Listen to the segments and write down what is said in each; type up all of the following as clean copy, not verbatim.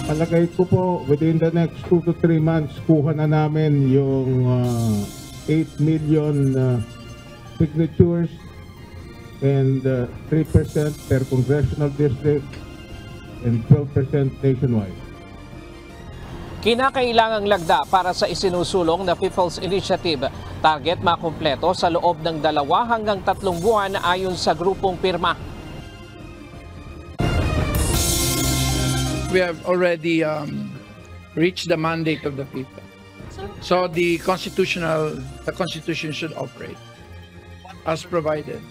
Palagay ko po, within the next 2 to 3 months, kuha na namin yung 8 million signatures and 3% per congressional district and 12% nationwide. Kinakailangang lagda para sa isinusulong na People's Initiative. Target makumpleto sa loob ng 2 hanggang 3 buwan ayon sa grupong pirma. We have already reached the mandate of the people. So the Constitution should operate as provided.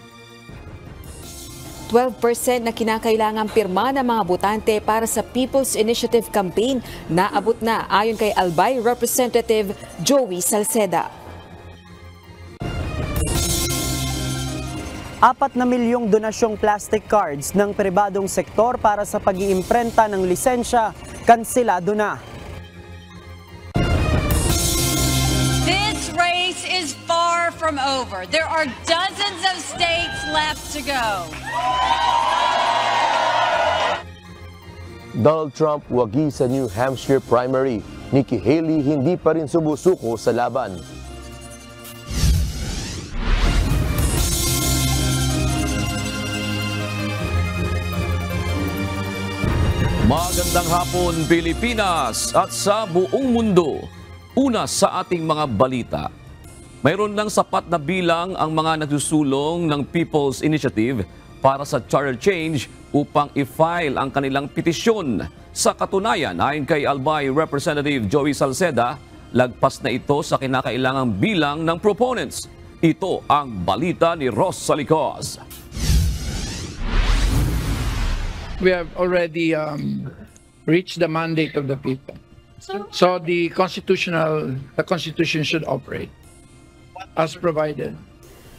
12% na kinakailangang pirma ng mga botante para sa People's Initiative Campaign naabot na ayon kay Albay Representative Joey Salceda. 4 na milyong donasyong plastic cards ng pribadong sektor para sa pag-iimprenta ng lisensya, kanselado na. This race is far from over. There are dozens of states left to go. Donald Trump wagi sa New Hampshire primary. Nikki Haley hindi pa rin sumusuko sa laban. Magandang hapon Pilipinas at sa buong mundo. Una sa ating mga balita. Mayroon ng sapat na bilang ang mga nagsusulong ng People's Initiative para sa charter change upang i-file ang kanilang petisyon. Sa katunayan, ayon kay Albay Representative Joey Salceda, lagpas na ito sa kinakailangang bilang ng proponents. Ito ang balita ni Ross Salicos. We have already reached the mandate of the people. So the Constitution should operate as provided.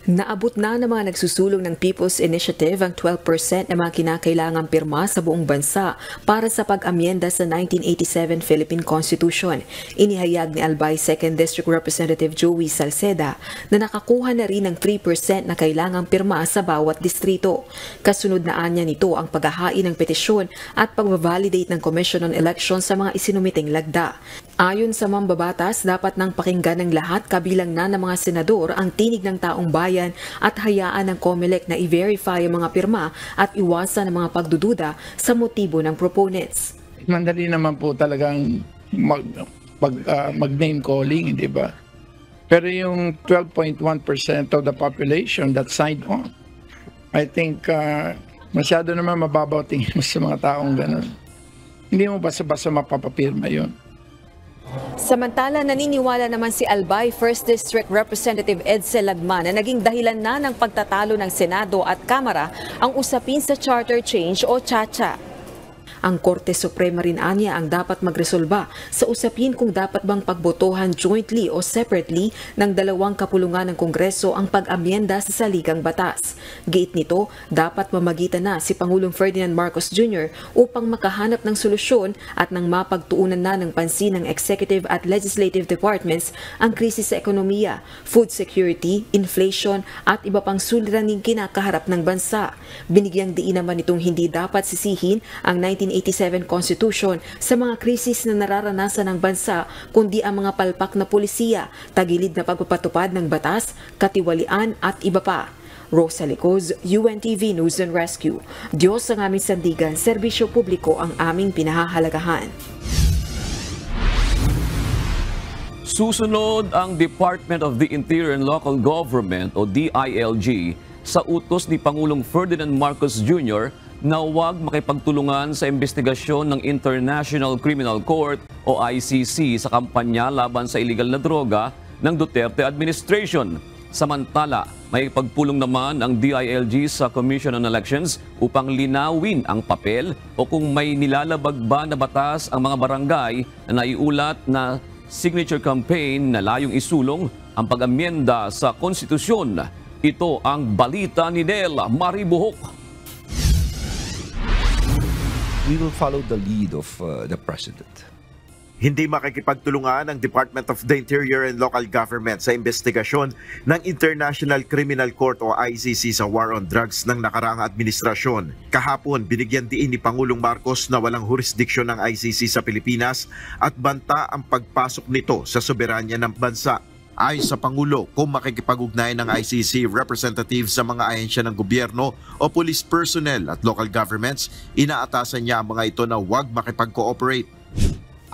Naabot na ng mga nagsusulong ng People's Initiative ang 12% na mga kinakailangang pirma sa buong bansa para sa pag-amyenda sa 1987 Philippine Constitution. Inihayag ni Albay 2nd District Representative Joey Salceda na nakakuha na rin ng 3% na kailangang pirma sa bawat distrito. Kasunod na anya nito ang paghahain ng petisyon at pag-validate ng Commission on Elections sa mga isinumiting lagda. Ayon sa mambabatas, dapat nang pakinggan ng lahat kabilang na ng mga senador ang tinig ng taong bayan at hayaan ng COMELEC na i-verify ang mga pirma at iwasan ang mga pagdududa sa motibo ng proponents. Mandali naman po talagang mag-name calling, di ba? Pero yung 12.1% of the population that signed on, I think masyado naman mababaw tingin mo sa mga taong ganun. Hindi mo basta-basta mapapapirma yun. Samantala, naniniwala naman si Albay 1st District Representative Edsel Lagman na naging dahilan na ng pagtatalo ng Senado at Kamara ang usapin sa charter change o CHA-CHA. Ang Korte Suprema rin anya ang dapat magresolba sa usapin kung dapat bang pagbotohan jointly o separately ng 2 kapulungan ng Kongreso ang pag-amyenda sa saligang batas. Giit nito, dapat mamagitan na si Pangulong Ferdinand Marcos Jr. upang makahanap ng solusyon at nang mapagtuunan na ng pansin ng Executive at Legislative Departments ang krisis sa ekonomiya, food security, inflation at iba pang suliraning kinakaharap ng bansa. Binigyang diin naman itong hindi dapat sisihin ang 1987 Constitution sa mga krisis na nararanasan ng bansa kundi ang mga palpak na pulisiya, tagilid na pagpapatupad ng batas, katiwalian at iba pa. Rosa Salicos, UNTV News and Rescue. Diyos ang aming sandigan, serbisyo publiko ang aming pinahahalagahan. Susunod ang Department of the Interior and Local Government o DILG sa utos ni Pangulong Ferdinand Marcos Jr. na huwag makipagtulungan sa investigasyon ng International Criminal Court o ICC sa kampanya laban sa iligal na droga ng Duterte administration. Samantala, may pagpulong naman ang DILG sa Commission on Elections upang linawin ang papel o kung may nilalabag ba na batas ang mga barangay na naiulat na signature campaign na layong isulong ang pag-amyenda sa konstitusyon. Ito ang balita ni Nel Maribuhok. We will follow the lead of the President. Hindi makikipagtulungan ang Department of the Interior and Local Government sa investigasyon ng International Criminal Court o ICC sa war on drugs ng nakaraang administrasyon. Kahapon, binigyan diin ni Pangulong Marcos na walang jurisdiksyon ng ICC sa Pilipinas at banta ang pagpasok nito sa soberanya ng bansa. Ayon sa Pangulo, kung makikipag-ugnayan ng ICC representative sa mga ahensya ng gobyerno o police personnel at local governments, inaatasan niya ang mga ito na huwag makipag-cooperate.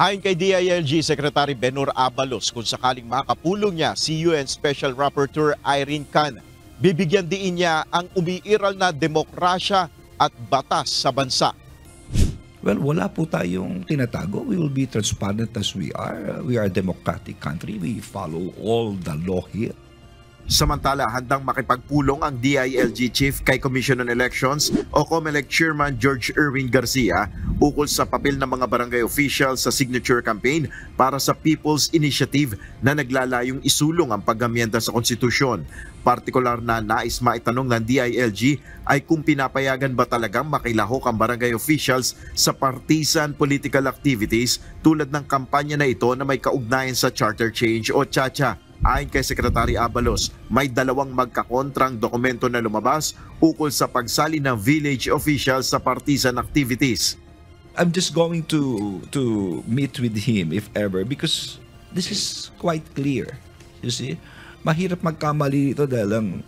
Ayon kay DILG Secretary Benhur Abalos, kung sakaling makakapulong niya si UN Special Rapporteur Irene Khan, bibigyan din niya ang umiiral na demokrasya at batas sa bansa. Well, wala po tayong tinatago. We will be transparent as we are. We are a democratic country. We follow all the law here. Samantala, handang makipagpulong ang DILG Chief kay Commission on Elections o COMELEC Chairman George Erwin Garcia ukol sa papel ng mga barangay officials sa signature campaign para sa People's Initiative na naglalayong isulong ang pag-amyenda sa konstitusyon. Partikular na nais maitanong ng DILG ay kung pinapayagan ba talagang makilahok ang barangay officials sa partisan political activities tulad ng kampanya na ito na may kaugnayan sa charter change o CHACHA. Ayon kay Secretary Abalos, may dalawang magkakontrang dokumento na lumabas ukol sa pagsali ng village officials sa partisan activities. I'm just going to meet with him if ever because this is quite clear. You see? Mahirap magkamali dito dahil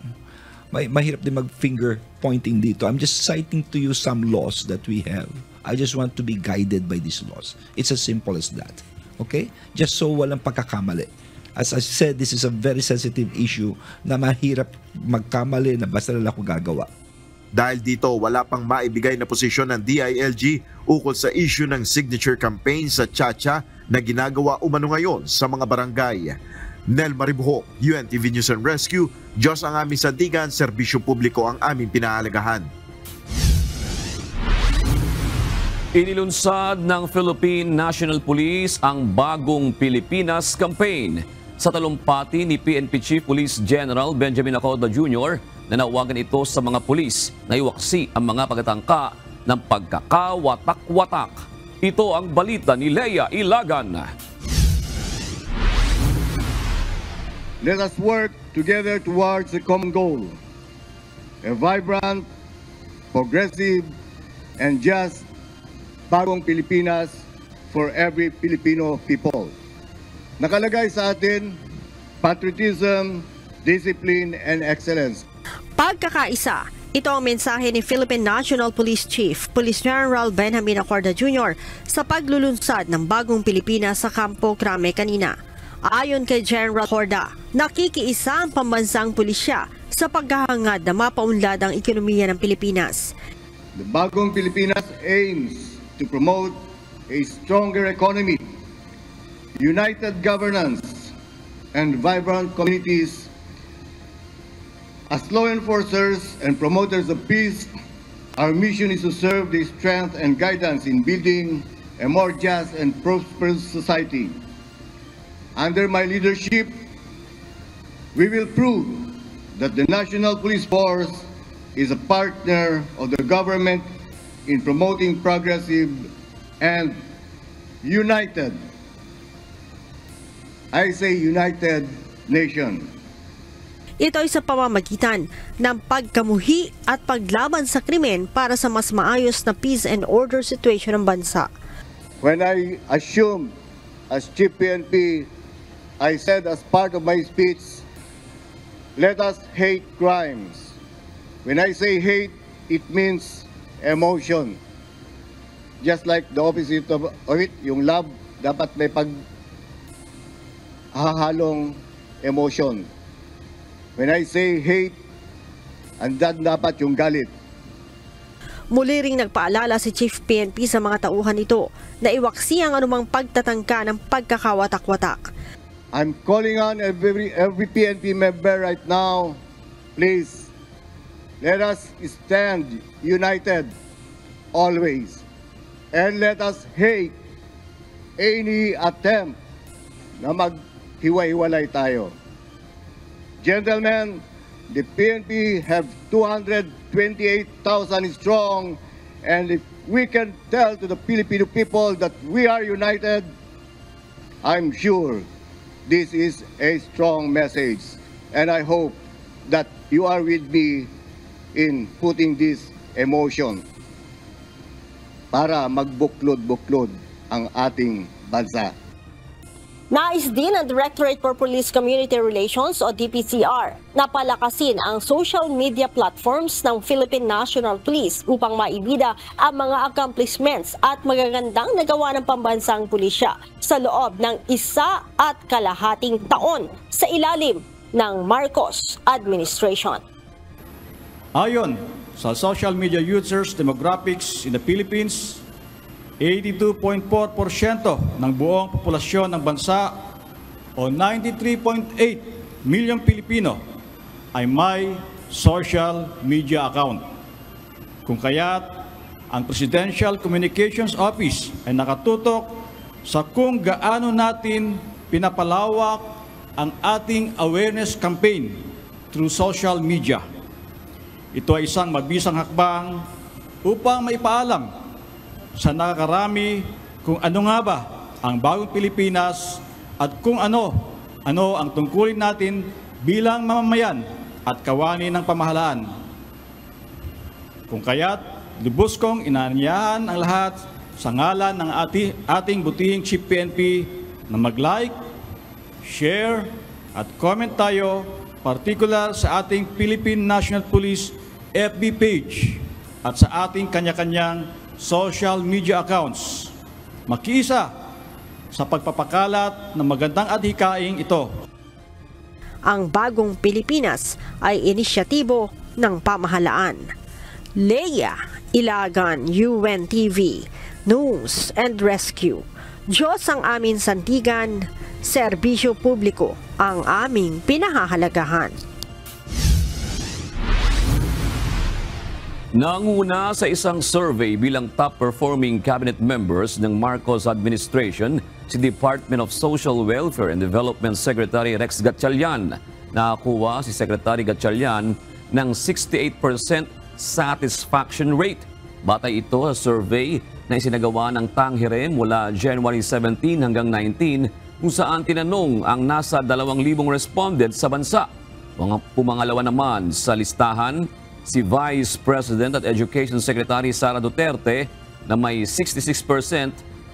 mahirap din mag-finger pointing dito. I'm just citing to you some laws that we have. I just want to be guided by these laws. It's as simple as that. Okay? Just so walang pagkakamali. As I said, this is a very sensitive issue na mahirap magkamali na basta lang ako gagawa. Dahil dito, wala pang maibigay na posisyon ng DILG ukol sa issue ng signature campaign sa CHACHA na ginagawa umano ngayon sa mga barangay. Nel Maribuho, UNTV News and Rescue, Diyos ang aming sandigan, serbisyo publiko ang aming pinahalagahan. Inilunsad ng Philippine National Police ang Bagong Pilipinas Campaign. Sa talumpati ni PNP Chief Police General Benjamin Acosta Jr. na nawagan ito sa mga pulis na iwaksi ang mga pagtatangka ng pagkakawatak-watak. Ito ang balita ni Leia Ilagan. Let us work together towards a common goal. A vibrant, progressive, and just Bagong Pilipinas for every Filipino people. Nakalagay sa atin, patriotism, discipline, and excellence. Pagkakaisa, ito ang mensahe ni Philippine National Police Chief, Police General Benjamin Acosta Jr. sa paglulunsad ng Bagong Pilipinas sa Campo Crame kanina. Ayon kay General Acosta, nakikiisa ang pambansang pulisya sa paghahangad na mapaunlad ang ekonomiya ng Pilipinas. The Bagong Pilipinas aims to promote a stronger economy, united governance, and vibrant communities. As law enforcers and promoters of peace, our mission is to serve the strength and guidance in building a more just and prosperous society. Under my leadership, we will prove that the National Police Force is a partner of the government in promoting progressive and united, I say united nation. Ito ay sa pamamagitan ng pagkamuhi at paglaban sa krimen para sa mas maayos na peace and order situation ng bansa. When I assumed as Chief PNP, I said as part of my speech, let us hate crimes. When I say hate, it means emotion. Just like the opposite of it, yung love, dapat may paghahalong emotion. When I say hate, andan dapat yung galit. Muli ring nagpaalala si Chief PNP sa mga tauhan nito na iwaksi ang anumang pagtatangka ng pagkakawatak-watak. I'm calling on every PNP member right now, please, let us stand united always. And let us hate any attempt na maghiwa-hiwalay tayo. Gentlemen, the PNP have 228,000 strong, and if we can tell to the Filipino people that we are united, I'm sure this is a strong message, and I hope that you are with me in putting this emotion para magbuklod-buklod ang ating bansa. Nais din ng Directorate for Police Community Relations o DPCR na palakasin ang social media platforms ng Philippine National Police upang maibida ang mga accomplishments at magagandang nagawa ng pambansang pulisya sa loob ng 1.5 taon sa ilalim ng Marcos administration. Ayon sa social media users demographics in the Philippines, 82.4% ng buong populasyon ng bansa o 93.8 milyong Pilipino ay may social media account. Kung kaya't ang Presidential Communications Office ay nakatutok sa kung gaano natin pinapalawak ang ating awareness campaign through social media. Ito ay isang mabisang hakbang upang maipaalam sa nakakarami kung ano nga ba ang bagong Pilipinas at kung ano ang tungkulin natin bilang mamamayan at kawani ng pamahalaan. Kung kaya't lubos kong inaanyayahan ang lahat sa ngalan ng ating butihing Chief PNP na mag-like, share at comment tayo, partikular sa ating Philippine National Police FB page at sa ating kanya-kanyang social media accounts. Makiisa sa pagpapakalat ng magandang adhikaing ito. Ang bagong Pilipinas ay inisyatibo ng pamahalaan. Leia Ilagan, UNTV, News and Rescue. Diyos ang aming sandigan, serbisyo publiko ang aming pinahahalagahan. Nanguna sa isang survey bilang top-performing cabinet members ng Marcos administration si Department of Social Welfare and Development Secretary Rex Gatchalian. Nakakuha si Secretary Gatchalian ng 68% satisfaction rate. Batay ito sa survey na isinagawa ng Tangere mula January 17 hanggang 19 kung saan tinanong ang nasa 2,000 respondents sa bansa. Pumangalawa naman sa listahan si Vice President at Education Secretary Sara Duterte na may 66%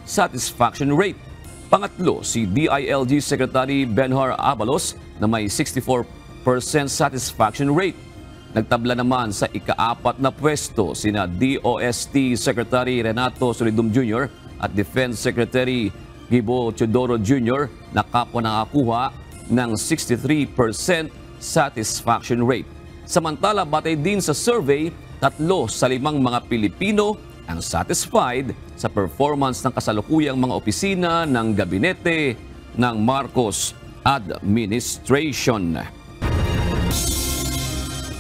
satisfaction rate. Pangatlo, si DILG Secretary Benhur Abalos na may 64% satisfaction rate. Nagtabla naman sa ika-4 na pwesto sina DOST Secretary Renato Solidum Jr. at Defense Secretary Gibo Teodoro Jr. na kapwa nakakuha ng 63% satisfaction rate. Samantala, batay din sa survey, 3 sa 5 mga Pilipino ang satisfied sa performance ng kasalukuyang mga opisina ng gabinete ng Marcos administration.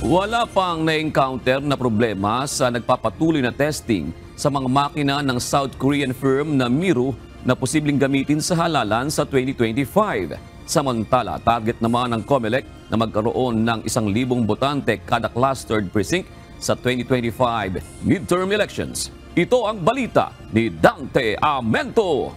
Wala pang na-encounter na problema sa nagpapatuloy na testing sa mga makina ng South Korean firm na Miru na posibleng gamitin sa halalan sa 2025. Samantala, target naman ng COMELEC na magkaroon ng 1,000 botante kada clustered precinct sa 2025 midterm elections. Ito ang balita ni Dante Amento.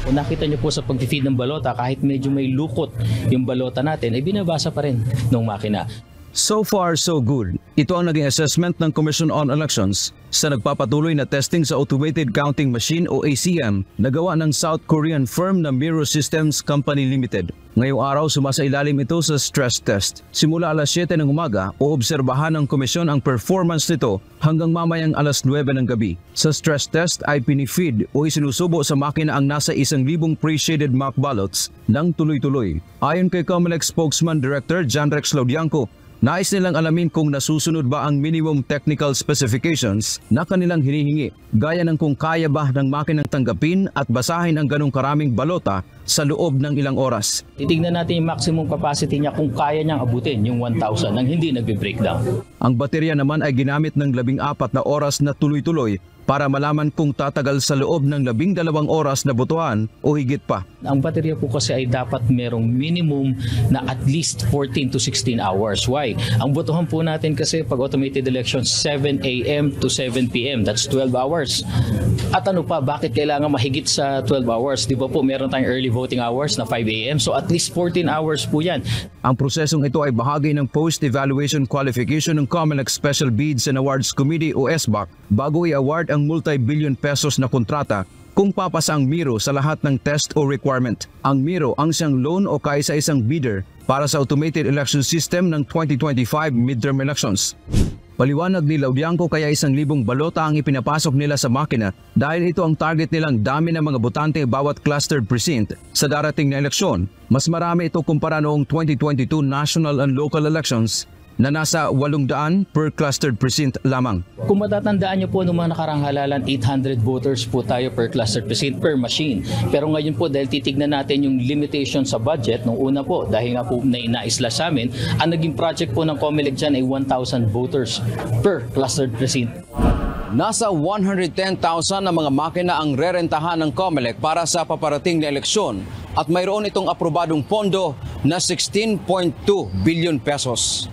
Kung nakita niyo po sa pag-feed ng balota, kahit medyo may lukot yung balota natin, ay binabasa pa rin ng makina. So far, so good. Ito ang naging assessment ng Commission on Elections sa nagpapatuloy na testing sa Automated Counting Machine o ACM na gawa ng South Korean firm na Miru Systems Company Limited. Ngayong araw, sumasailalim ito sa stress test. Simula alas 7 ng umaga, oobserbahan ng komisyon ang performance nito hanggang mamayang alas 9 ng gabi. Sa stress test ay pinifeed o isinusubo sa makina ang nasa 1,000 pre-shaded mock ballots ng tuloy-tuloy. Ayon kay COMELEC Spokesman Director John Rex Laudianco, nais nilang alamin kung nasusunod ba ang minimum technical specifications na kanilang hinihingi, gaya ng kung kaya ba ng makinang tanggapin at basahin ang ganong karaming balota sa loob ng ilang oras. Titignan natin yung maximum capacity niya kung kaya niyang abutin yung 1,000 nang hindi nagbe-breakdown. Ang baterya naman ay ginamit ng 14 na oras na tuloy-tuloy para malaman kung tatagal sa loob ng 12 oras na botohan o higit pa. Ang baterya po kasi ay dapat merong minimum na at least 14 to 16 hours. Why? Ang botohan po natin kasi pag automated elections 7 a.m. to 7 p.m. That's 12 hours. At ano pa, bakit kailangan mahigit sa 12 hours? Di ba po meron tayong early voting hours na 5 a.m. So at least 14 hours po yan. Ang prosesong ito ay bahagi ng post-evaluation qualification ng COMELEC Special Bids and Awards Committee o SBAC bago i-award ang multi-billion pesos na kontrata kung papasa ang MIRO sa lahat ng test o requirement. Ang MIRO ang siyang loan o kaisa-isang bidder para sa automated election system ng 2025 midterm elections. Paliwanag ni Laudiangco kaya 1,000 balota ang ipinapasok nila sa makina dahil ito ang target nilang dami ng mga botante bawat clustered precinct sa darating na eleksyon. Mas marami ito kumpara noong 2022 national and local elections na nasa 800 per clustered precinct lamang. Kung matatandaan nyo po noong mga nakarang halalan, 800 voters po tayo per clustered precinct per machine. Pero ngayon po dahil titignan natin yung limitation sa budget, nung una po dahil nga po naisla sa amin, ang naging project po ng COMELEC dyan ay 1,000 voters per clustered precinct. Nasa 110,000 na mga makina ang rerentahan ng COMELEC para sa paparating na eleksyon at mayroon itong aprobadong pondo na 16.2 billion pesos.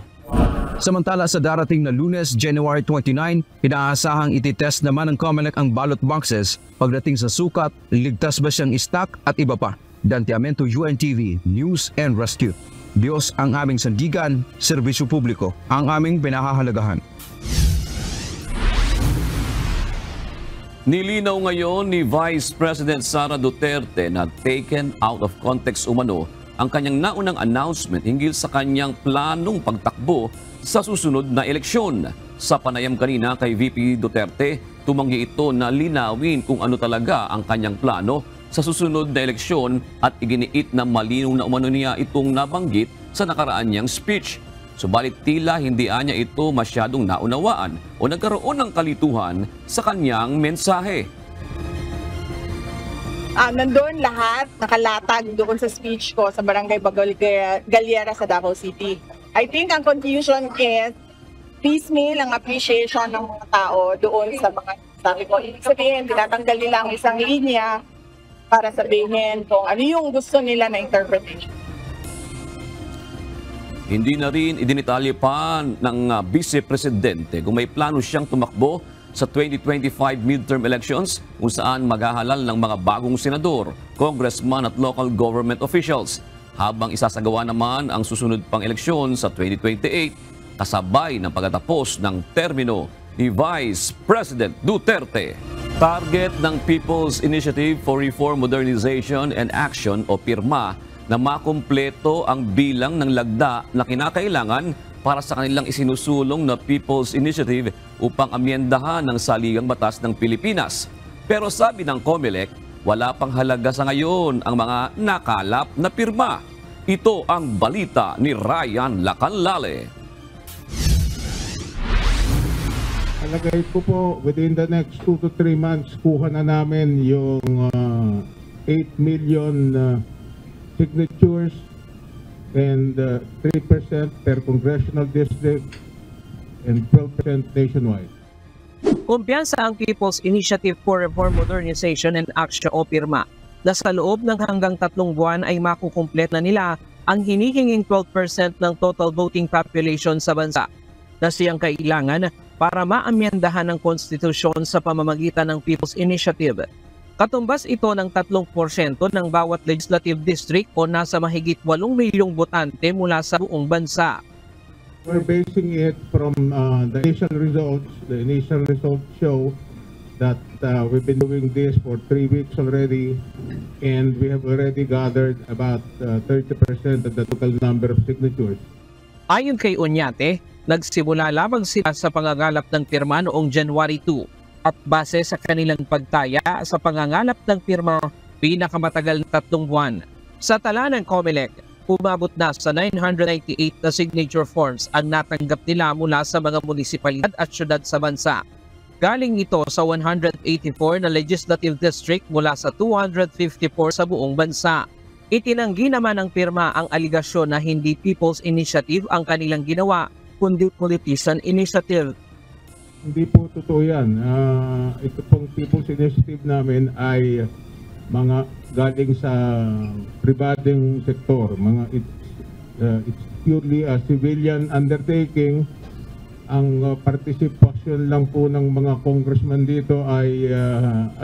Samantala sa darating na Lunes, January 29, inaasahang ititest naman ng COMELEC ang ballot boxes pagdating sa sukat, ligtas ba siyang stock at iba pa. Dante Amento, UNTV, News and Rescue. Diyos ang aming sandigan, serbisyo publiko ang aming pinahahalagahan. Nilinaw ngayon ni Vice President Sara Duterte na taken out of context umano ang kanyang naunang announcement hinggil sa kanyang planong pagtakbo sa susunod na eleksyon. Sa panayam kanina kay VP Duterte, tumanggi ito na linawin kung ano talaga ang kanyang plano sa susunod na eleksyon at iginiit na malinaw na umano niya itong nabanggit sa nakaraan niyang speech. Subalit tila hindi niya ito masyadong naunawaan o nagkaroon ng kalituhan sa kanyang mensahe. Nandun lahat, nakalatag doon sa speech ko sa Barangay Galiera sa Davao City. I think ang confusion is piecemeal ang appreciation ng mga tao doon sa mga sabi ko. Ibig sabihin, tinatanggal nila ang isang linya para sabihin kung ano yung gusto nila na interpretation. Hindi na rin idinitalye pa ng Vice Presidente kung may plano siyang tumakbo sa 2025 midterm elections kung saan maghahalal ng mga bagong senador, congressman at local government officials. Habang isasagawa naman ang susunod pang eleksyon sa 2028 kasabay ng pagtatapos ng termino ni Vice President Duterte. Target ng People's Initiative for Reform, Modernization and Action o PIRMA na makumpleto ang bilang ng lagda na kinakailangan para sa kanilang isinusulong na People's Initiative upang amyendahan ng saligang batas ng Pilipinas. Pero sabi ng COMELEC, wala pang halaga sa ngayon ang mga nakalap na pirma. Ito ang balita ni Ryan Lacalale. Alagay ko po, within the next 2 to 3 months, kuha na namin yung 8 million signatures and 3% per congressional district and 12% nationwide. Kumpiyansa ang People's Initiative for Reform, Modernization and Action o PIRMA na sa loob ng hanggang 3 buwan ay makukumplet na nila ang hinihinging 12% ng total voting population sa bansa na siyang kailangan para maamyendahan ng konstitusyon sa pamamagitan ng People's Initiative. Katumbas ito ng 3% ng bawat legislative district o nasa mahigit 8 milyong botante mula sa buong bansa. We're basing it from the initial results. The initial results show that we've been doing this for 3 weeks already, and we have already gathered about 30% of the total number of signatures. Ayon kay Oñate, nagsimula lamang sila sa pangangalap ng pirma noong January 2 at base sa kanilang pagtaya sa pangangalap ng pirma pinakamatagal na 3 buwan. Sa tala ng COMELEC, umabot na sa 998 na signature forms ang natanggap nila mula sa mga munisipalidad at syudad sa bansa. Galing ito sa 184 na legislative district mula sa 254 sa buong bansa. Itinanggi naman ng pirma ang aligasyon na hindi People's Initiative ang kanilang ginawa, kundi Politician Initiative. Hindi po totoo yan. Ito pong People's Initiative namin ay mga galing sa pribadong sektor. It's purely a civilian undertaking. Ang participation lang po ng mga congressman dito ay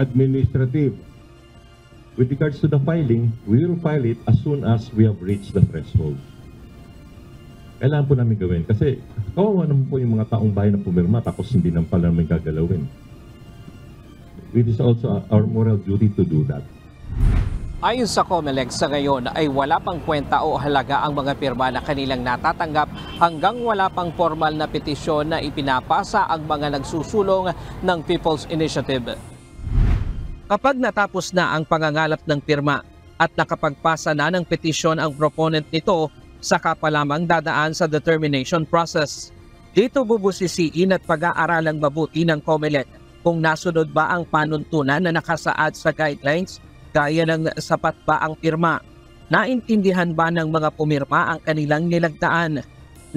administrative. With regards to the filing, we will file it as soon as we have reached the threshold. Kailangan po namin gawin kasi kawawa naman po yung mga taong bayan na pumirma tapos hindi naman pala namin gagalawin. It is also our moral duty to do that. Ayon sa COMELEC sa ngayon ay wala pang kwenta o halaga ang mga pirma na kanilang natatanggap hanggang wala pang formal na petisyon na ipinapasa ang mga nagsusulong ng People's Initiative. Kapag natapos na ang pangangalap ng pirma at nakapagpasa na ng petisyon ang proponent nito, saka pa lamang dadaan sa determination process. Dito bubusisiin at pag-aaralang mabuti ng COMELEC kung nasunod ba ang panuntunan na nakasaad sa guidelines, gaya ng sapat ba ang pirma, naintindihan ba ng mga pumirma ang kanilang nilagdaan,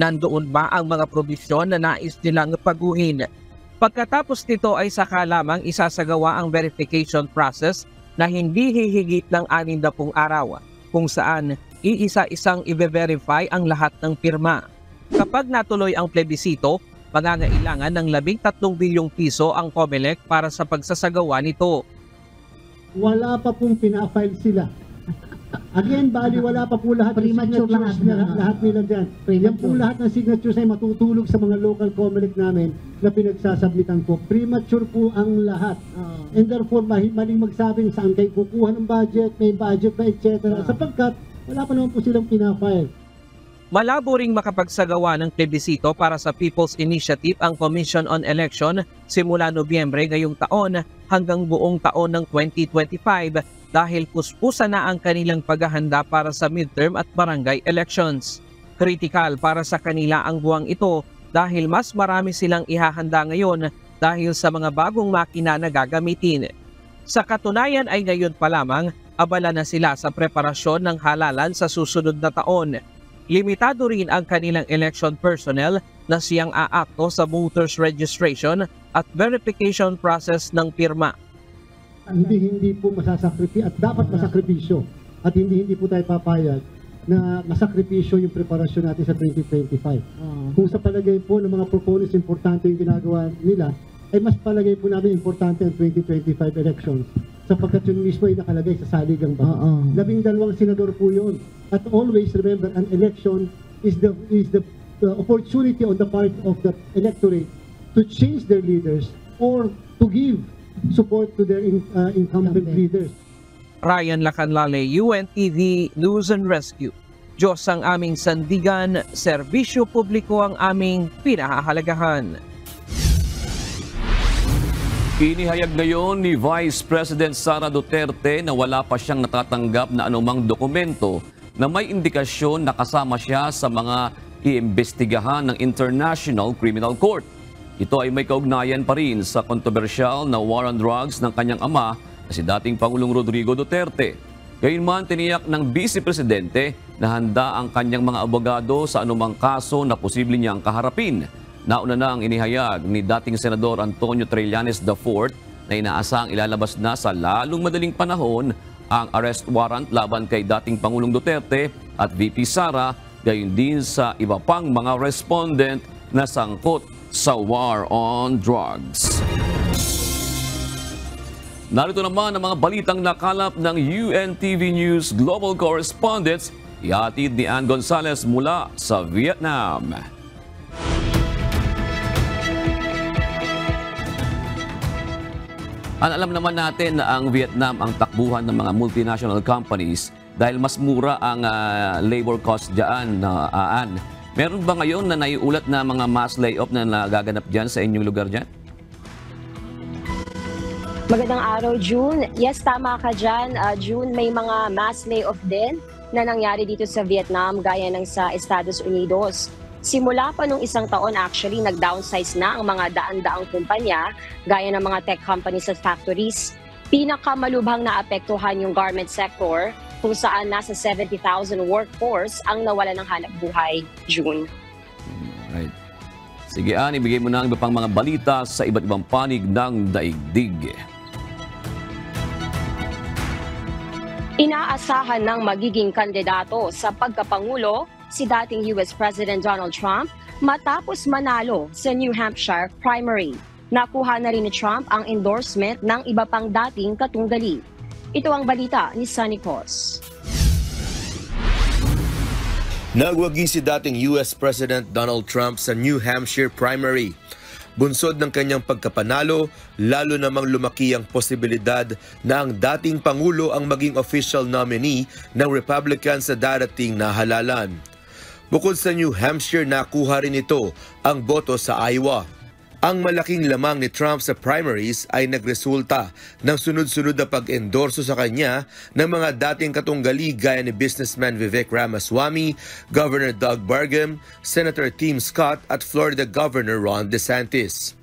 nandoon ba ang mga probisyon na nais nilang paguhin. Pagkatapos nito ay saka lamang isasagawa ang verification process na hindi hihigit ng 60 araw, kung saan iisa-isang i-verify ang lahat ng pirma. Kapag natuloy ang plebisito, pangangailangan ng 13 bilyong piso ang COMELEC para sa pagsasagawa nito. Wala pa pong pina-file sila. Again, bali wala pa po lahat ng signatures lahat nila dyan. Yan po lahat ng signatures ay matutulog sa mga local COMELEC namin na pinagsasubmitan po. Premature po ang lahat. And therefore, maling magsabing saan kayo kukuha ng budget, may budget ba, etc. Sapagkat wala pa naman po silang pina-file. Malabo ring makapagsagawa ng plebisito para sa People's Initiative ang Commission on Election simula Nobyembre ngayong taon hanggang buong taon ng 2025 dahil puspusa na ang kanilang paghahanda para sa midterm at barangay elections. Critical para sa kanila ang buwang ito dahil mas marami silang ihahanda ngayon dahil sa mga bagong makina na gagamitin. Sa katunayan ay ngayon pa lamang, abala na sila sa preparasyon ng halalan sa susunod na taon. Limitado rin ang kanilang election personnel na siyang aakto sa voters registration at verification process ng pirma. Hindi po masasakripisyo at dapat masakripisyo at hindi po tayo papayag na masakripisyo yung preparasyon natin sa 2025. Kung sa palagay po ng mga proponents importante yung ginagawa nila, ay mas palagay po namin importante ang 2025 elections sapagkat yun mismo ay nakalagay sa saligang batas. 12 senador po yun. At always remember, an election is the opportunity on the part of the electorate to change their leaders or to give support to their incumbent leaders. Ryan Lacanlale, UNTV News and Rescue. Diyos ang aming sandigan, serbisyo publiko ang aming pinahahalagahan. Inihayag ngayon ni Vice President Sara Duterte na wala pa siyang natatanggap na anumang dokumento na may indikasyon na kasama siya sa mga iimbestigahan ng International Criminal Court. Ito ay may kaugnayan pa rin sa kontrobersyal na war on drugs ng kanyang ama na si dating Pangulong Rodrigo Duterte. Gayunman, tiniyak ng Vice Presidente na handa ang kanyang mga abogado sa anumang kaso na posible niyang kaharapin. Nauna na ang inihayag ni dating Senador Antonio Trillanes IV na inaasang ilalabas na sa lalong madaling panahon ang arrest warrant laban kay dating Pangulong Duterte at VP Sara, gayon din sa iba pang mga respondent na sangkot sa war on drugs. Narito naman ang mga balitang nakalap ng UNTV News Global Correspondents, ihatid ni Ann Gonzalez mula sa Vietnam. Alam naman natin na ang Vietnam ang takbuhan ng mga multinational companies dahil mas mura ang labor cost dyan. Meron ba ngayon na naiulat na mga mass layoff na nagaganap dyan sa inyong lugar dyan? Magandang araw, June. Yes, tama ka dyan. June, may mga mass layoff din na nangyari dito sa Vietnam gaya ng sa Estados Unidos. Simula pa nung isang taon actually, nag-downsize na ang mga daan-daang kumpanya gaya ng mga tech companies at factories. Pinakamalubhang naapektuhan yung garment sector kung saan nasa 70,000 workforce ang nawala ng hanap buhay, June. Right. Sige, ibigay mo na ang iba pang mga balita sa iba't ibang panig ng daigdig. Inaasahan ng magiging kandidato sa pagkapangulo si dating US President Donald Trump matapos manalo sa New Hampshire primary. Nakuha na rin ni Trump ang endorsement ng iba pang dating katunggali. Ito ang balita ni Sunny Cos. Nagwagi si dating US President Donald Trump sa New Hampshire primary. Bunsod ng kanyang pagkapanalo, lalo namang lumaki ang posibilidad na ang dating Pangulo ang maging official nominee ng Republican sa darating na halalan. Bukod sa New Hampshire, nakuha rin ito ang boto sa Iowa. Ang malaking lamang ni Trump sa primaries ay nagresulta ng sunod-sunod na pag-endorso sa kanya ng mga dating katunggali gaya ni businessman Vivek Ramaswamy, Governor Doug Burgum, Senator Tim Scott at Florida Governor Ron DeSantis.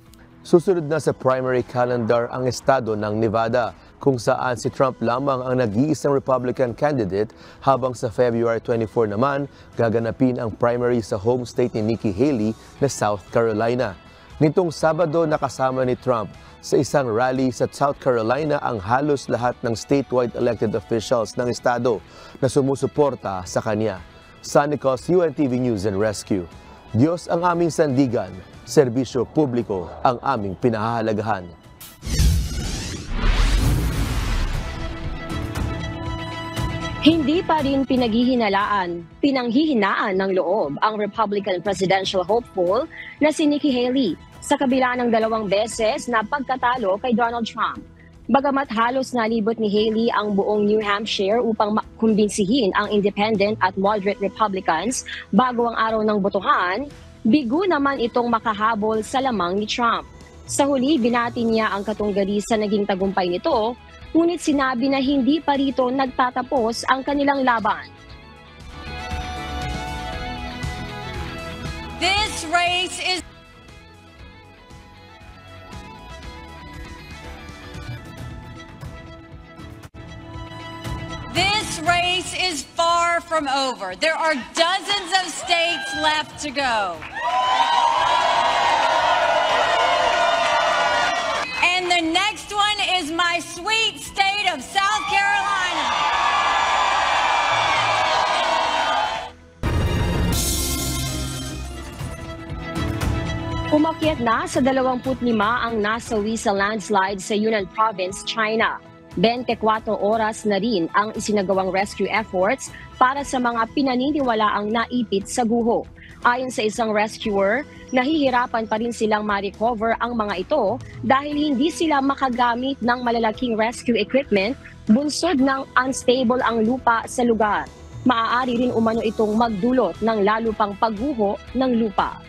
Susunod na sa primary calendar ang estado ng Nevada, kung saan si Trump lamang ang nag-iisang Republican candidate, habang sa February 24 naman gaganapin ang primary sa home state ni Nikki Haley na South Carolina. Nitong Sabado, nakasama ni Trump sa isang rally sa South Carolina ang halos lahat ng statewide elected officials ng estado na sumusuporta sa kanya. Sunny Cos, UNTV News and Rescue. Diyos ang aming sandigan, serbisyo publiko ang aming pinahahalagahan. Hindi pa rin pinanghihinaan ng loob ang Republican presidential hopeful na si Nikki Haley sa kabila ng 2 beses na pagkatalo kay Donald Trump. Bagamat halos nalibot ni Haley ang buong New Hampshire upang kumbinsihin ang independent at moderate Republicans bago ang araw ng botohan, bigo naman itong makahabol sa lamang ni Trump. Sa huli, binati niya ang katunggali sa naging tagumpay nito, ngunit sinabi na hindi pa rito nagtatapos ang kanilang laban. This race is far from over. There are dozens of states left to go. And the next one is my sweet state of South Carolina. Umakyat na sa 25 ang nasawi sa landslide sa Yunnan Province, China. 24 oras na rin ang isinagawang rescue efforts para sa mga pinaniniwalaang naipit sa guho. Ayon sa isang rescuer, nahihirapan pa rin silang ma-recover ang mga ito dahil hindi sila makagamit ng malalaking rescue equipment, bunsod ng unstable ang lupa sa lugar. Maaari rin umano itong magdulot ng lalo pang pagguho ng lupa.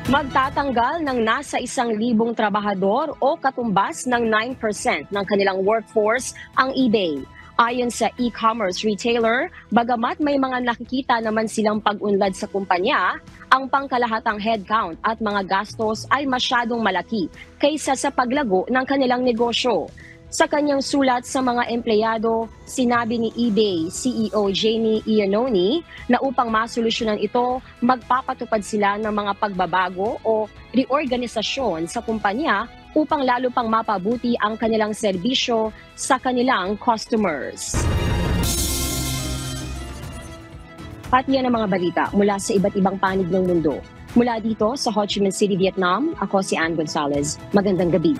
Magtatanggal ng nasa 1,000 trabahador o katumbas ng 9% ng kanilang workforce ang eBay. Ayon sa e-commerce retailer, bagamat may mga nakikita naman silang pag-unlad sa kumpanya, ang pangkalahatang headcount at mga gastos ay masyadong malaki kaysa sa paglago ng kanilang negosyo. Sa kanyang sulat sa mga empleyado, sinabi ni eBay CEO Jamie Iannone na upang masolusyonan ito, magpapatupad sila ng mga pagbabago o reorganisasyon sa kumpanya upang lalo pang mapabuti ang kanilang serbisyo sa kanilang customers. At yan ang mga balita mula sa iba't ibang panig ng mundo. Mula dito sa Ho Chi Minh City, Vietnam, ako si Ann Gonzalez. Magandang gabi.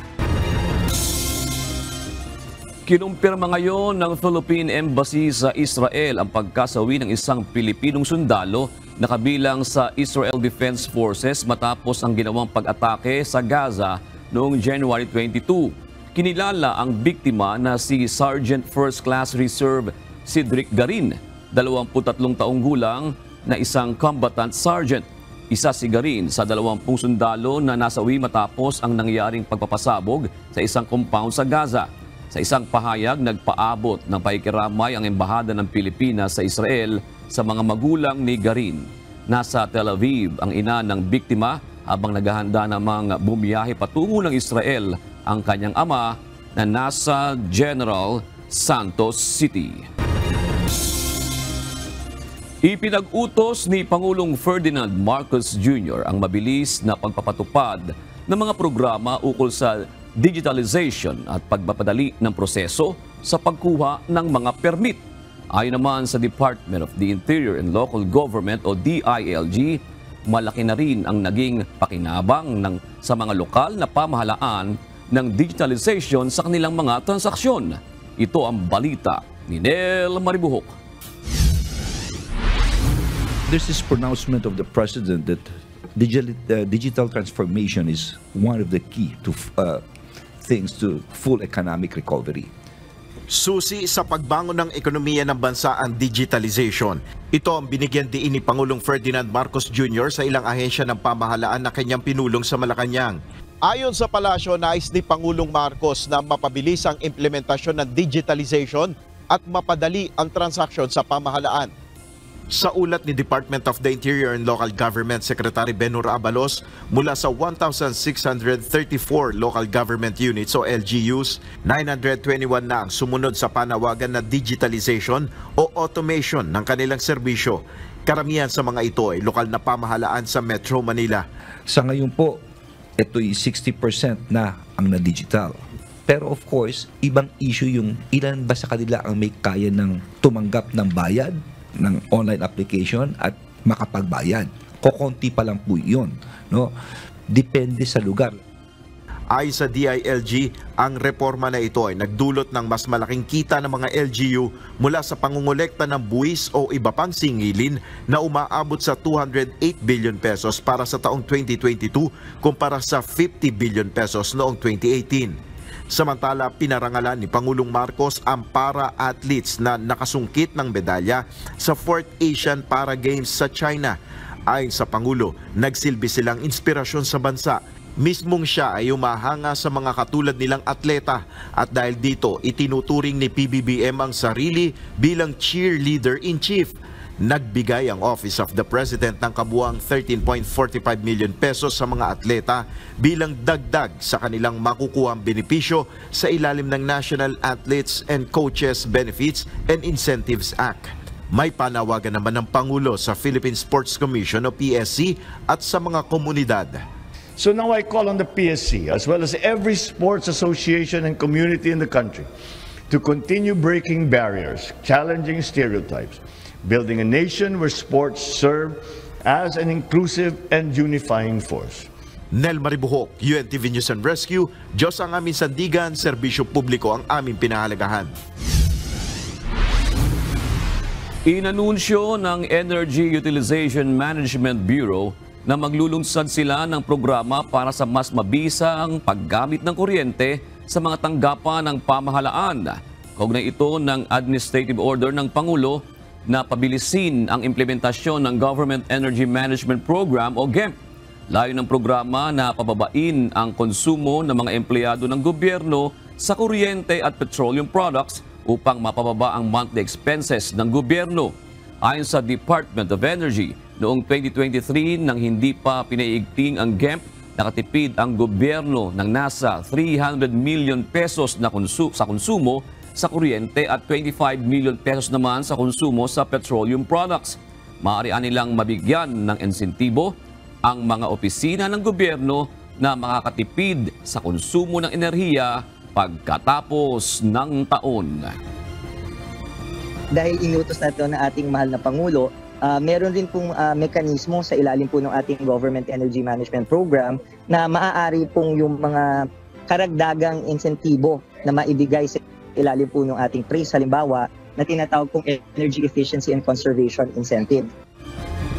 Kinumpirma ngayon ng Philippine Embassy sa Israel ang pagkasawi ng isang Pilipinong sundalo na kabilang sa Israel Defense Forces matapos ang ginawang pag-atake sa Gaza noong January 22. Kinilala ang biktima na si Sergeant First Class Reserve Cedric Garin, 23 taong gulang na isang combatant sergeant. Isa si Garin sa 20 sundalo na nasawi matapos ang nangyaring pagpapasabog sa isang compound sa Gaza. Sa isang pahayag, nagpaabot ng pakikiramay ang Embahada ng Pilipinas sa Israel sa mga magulang ni Garin. Nasa Tel Aviv ang ina ng biktima habang naghahanda namang bumiyahe patungo ng Israel ang kanyang ama na nasa General Santos City. Ipinag-utos ni Pangulong Ferdinand Marcos Jr. ang mabilis na pagpapatupad ng mga programa ukol sa digitalization at pagpapadali ng proseso sa pagkuha ng mga permit. Ayon naman sa Department of the Interior and Local Government o DILG, malaki na rin ang naging pakinabang sa mga lokal na pamahalaan ng digitalization sa kanilang mga transaksyon. Ito ang balita ni Nel Maribuhok. There's this pronouncement of the President that digital transformation is one of the key to things to full economic recovery. Susi sa pagbangon ng ekonomiya ng bansa ang digitalization. Ito ang binigyan diin ni Pangulong Ferdinand Marcos Jr. sa ilang ahensya ng pamahalaan na kanyang pinulong sa Malacanang. Ayon sa palasyo, nais ni Pangulong Marcos na mapabilis ang implementasyon ng digitalization at mapadali ang transaksyon sa pamahalaan. Sa ulat ni Department of the Interior and Local Government Secretary Benur Abalos, mula sa 1,634 local government units o LGUs, 921 na ang sumunod sa panawagan na digitalization o automation ng kanilang serbisyo. Karamihan sa mga ito ay lokal na pamahalaan sa Metro Manila. Sa ngayon po, ito'y 60% na ang na-digital. Pero of course, ibang issue yung ilan ba sa kanila ang may kaya ng tumanggap ng bayad ng online application at makapagbayad. Kokonti pa lang po yun. No? Depende sa lugar. Ayon sa DILG, ang reforma na ito ay nagdulot ng mas malaking kita ng mga LGU mula sa pangungulekta ng buwis o iba pang singilin na umaabot sa 208 billion pesos para sa taong 2022 kumpara sa 50 billion pesos noong 2018. Samantala, pinarangalan ni Pangulong Marcos ang para-athletes na nakasungkit ng medalya sa 4th Asian Para Games sa China. Ayon sa Pangulo, nagsilbi silang inspirasyon sa bansa. Mismong siya ay umahanga sa mga katulad nilang atleta at dahil dito itinuturing ni PBBM ang sarili bilang cheerleader-in-chief. Nagbigay ang Office of the President ng kabuuang 13.45 million pesos sa mga atleta bilang dagdag sa kanilang makukuhang benepisyo sa ilalim ng National Athletes and Coaches Benefits and Incentives Act. May panawagan naman ng Pangulo sa Philippine Sports Commission o PSC at sa mga komunidad. So now I call on the PSC as well as every sports association and community in the country to continue breaking barriers, challenging stereotypes, building a nation where sports serve as an inclusive and unifying force. Nel Maribuhok, UNTV News and Rescue, Diyos ang aming sandigan, serbisyo publiko ang aming pinahalagahan. Inanunsyo ng Energy Utilization Management Bureau na maglulunsad sila ng programa para sa mas mabisang paggamit ng kuryente sa mga tanggapan ng pamahalaan. Kaugnay ito ng Administrative Order ng Pangulo na pabilisin ang implementasyon ng Government Energy Management Program o GEMP. Layo ng programa na pababain ang konsumo ng mga empleyado ng gobyerno sa kuryente at petroleum products upang mapababa ang monthly expenses ng gobyerno. Ayon sa Department of Energy, noong 2023 nang hindi pa pinaiigting ang GEMP, nakatipid ang gobyerno ng nasa 300 million pesos na sa konsumo sa kuryente at 25 million pesos naman sa konsumo sa petroleum products. Maaari nilang mabigyan ng insentibo ang mga opisina ng gobyerno na makakatipid sa konsumo ng enerhiya pagkatapos ng taon. Dahil inutos na ito ng ating mahal na Pangulo, meron rin pong mekanismo sa ilalim po ng ating Government Energy Management Program na maaari pong yung mga karagdagang insentibo na maibigay sa ilalim po ng ating PRACE, halimbawa, na tinatawag pong Energy Efficiency and Conservation Incentive.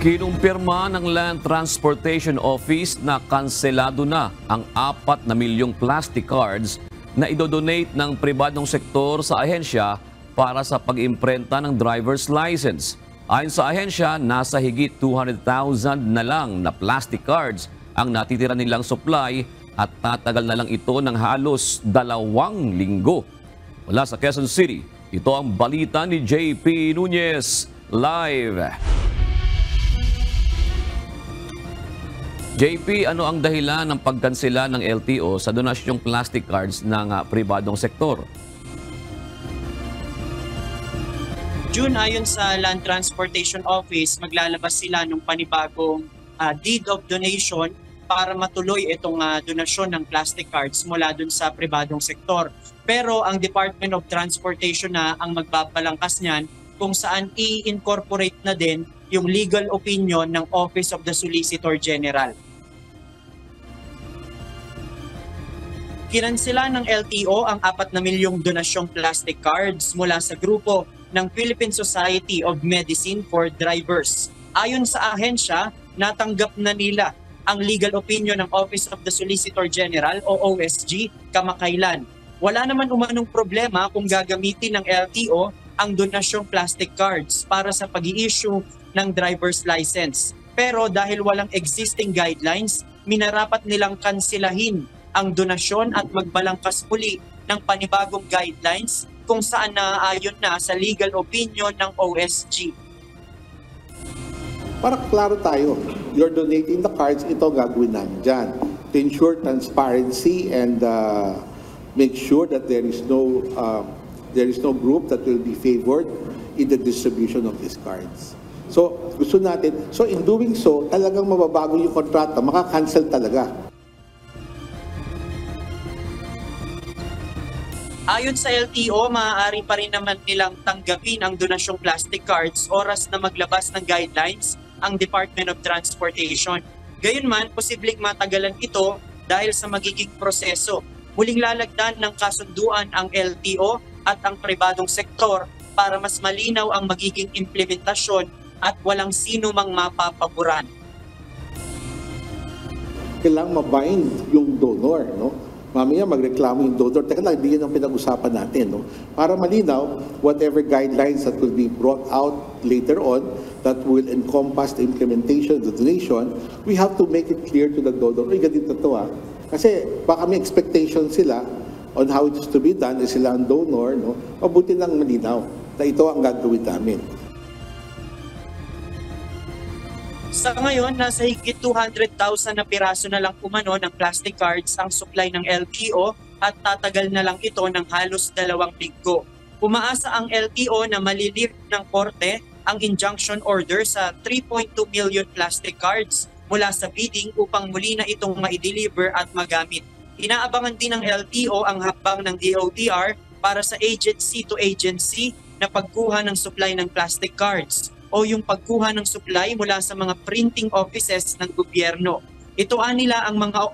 Kinumpirma ng Land Transportation Office na kanselado na ang 4 na milyong plastic cards na idodonate ng pribadong sektor sa ahensya para sa pag-imprenta ng driver's license. Ayon sa ahensya, nasa higit 200,000 na lang na plastic cards ang natitira nilang supply at tatagal na lang ito ng halos 2 linggo. Mula sa Quezon City, ito ang balita ni JP Nunez live. JP, ano ang dahilan ng pagkansela ng LTO sa donasyong plastic cards ng pribadong sektor? June, ayon sa Land Transportation Office, maglalabas sila ng panibagong deed of donation para matuloy itong donasyon ng plastic cards mula dun sa pribadong sektor. Pero ang Department of Transportation na ang magbabalangkas niyan kung saan i-incorporate na din yung legal opinion ng Office of the Solicitor General. Kinansela ng LTO ang 4 na milyong donasyong plastic cards mula sa grupo ng Philippine Society of Medicine for Drivers. Ayon sa ahensya, natanggap na nila ang legal opinion ng Office of the Solicitor General o OSG kamakailan. Wala naman umanong problema kung gagamitin ng LTO ang donasyong plastic cards para sa pag-i-issue ng driver's license. Pero dahil walang existing guidelines, minarapat nilang kansilahin ang donasyon at magbalangkas muli ng panibagong guidelines kung saan naaayon na sa legal opinion ng OSG. Para klaro tayo, you're donating the cards, ito gagawin namin dyan. To ensure transparency and make sure that there is no group that will be favored in the distribution of these cards. So gusto natin, so in doing so, talagang mababago yung kontrata, maka-cancel talaga. Ayon sa LTO, maaari pa rin naman nilang tanggapin ang donasyong plastic cards oras na maglabas ng guidelines ang Department of Transportation. Gayunman, posibleng matagalan ito dahil sa magiging proseso. Muling lalagdan ng kasunduan ang LTO at ang pribadong sektor para mas malinaw ang magiging implementasyon at walang sino mang mapapaboran. Kailangang mabind yung donor, no? Mamaya magreklamo yung donor. Teka lang, hindi yun ang pinag-usapan natin, no? Para malinaw, whatever guidelines that will be brought out later on that will encompass the implementation of the donation, we have to make it clear to the donor, ay, ganito to Kasi baka may expectation sila on how it is to be done, sila ang donor, no? Mabuti lang malinaw na ito ang gagawin namin. Sa ngayon, nasa higit 200,000 na piraso na lang umano ng plastic cards ang supply ng LTO at tatagal na lang ito ng halos 2 linggo. Umaasa ang LTO na malilift ng korte ang injunction order sa 3.2 million plastic cards mula sa bidding upang muli na itong ma-deliver at magamit. Inaabangan din ng LTO ang hakbang ng DOTR para sa agency to agency na pagkuha ng supply ng plastic cards o yung pagkuha ng supply mula sa mga printing offices ng gobyerno. Ituan nila ang mga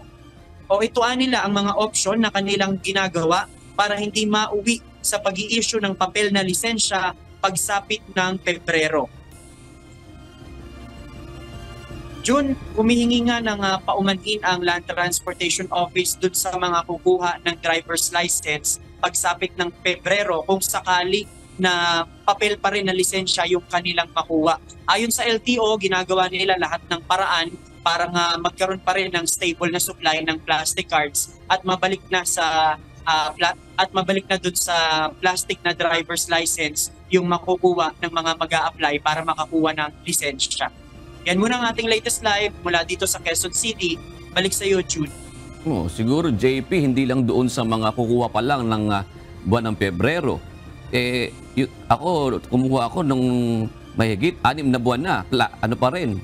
option na kanilang ginagawa para hindi mauwi sa pag-i-issue ng papel na lisensya pagsapit ng Pebrero. June, humihingi nga ng paumanhin ang Land Transportation Office dun sa mga kukuha ng driver's license pagsapit ng Pebrero kung sakali na papel pa rin na lisensya yung kanilang makuha. Ayon sa LTO, ginagawa nila lahat ng paraan para nga magkaroon pa rin ng stable na supply ng plastic cards at mabalik na dun sa plastic na driver's license yung makukuha ng mga mag-a-apply para makakuha ng lisensya. Yan muna ang ating latest live mula dito sa Quezon City. Balik sa iyo, Jude. Siguro, JP, hindi lang doon sa mga kukuha pa lang ng buwan ng Pebrero. Kumuha ako nung mahigit 6 na buwan na.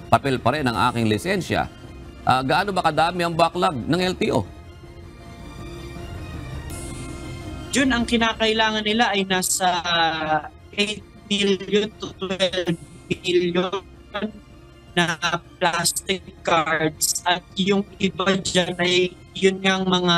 Papel pa rin ang aking lisensya. Gaano ba kadami ang backlog ng LTO? June, ang kinakailangan nila ay nasa 8 million to 12 million na plastic cards at yung iba dyan ay yun yung mga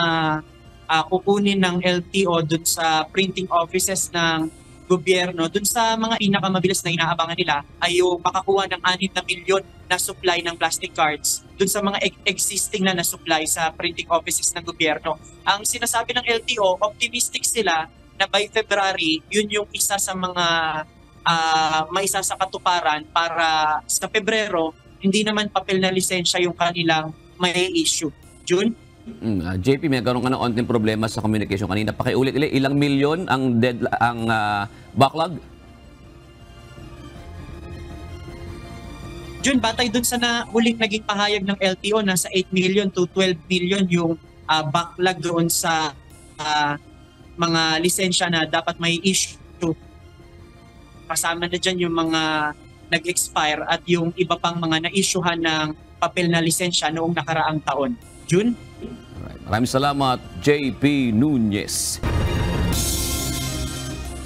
kukunin ng LTO dun sa printing offices ng gobyerno. Dun sa mga pinakamabilis na inaabangan nila ay yung makakuha ng 6 na milyon na supply ng plastic cards dun sa mga existing na supply sa printing offices ng gobyerno. Ang sinasabi ng LTO, optimistic sila na by February, yun yung isa sa mga maisa sa katuparan para sa Pebrero, hindi naman papel na lisensya yung kanilang may issue. June? JP, may karoon ka ng onting problema sa communication kanina. Pakiulit, ilang milyon ang backlog? June, batay dun sa huling naging pahayag ng LTO, nasa 8 million to 12 million yung backlog doon sa mga lisensya na dapat may issue kasama na dyan yung mga nag-expire at yung iba pang mga na-issuehan ng papel na lisensya noong nakaraang taon. June? Maraming salamat, JP Nunez.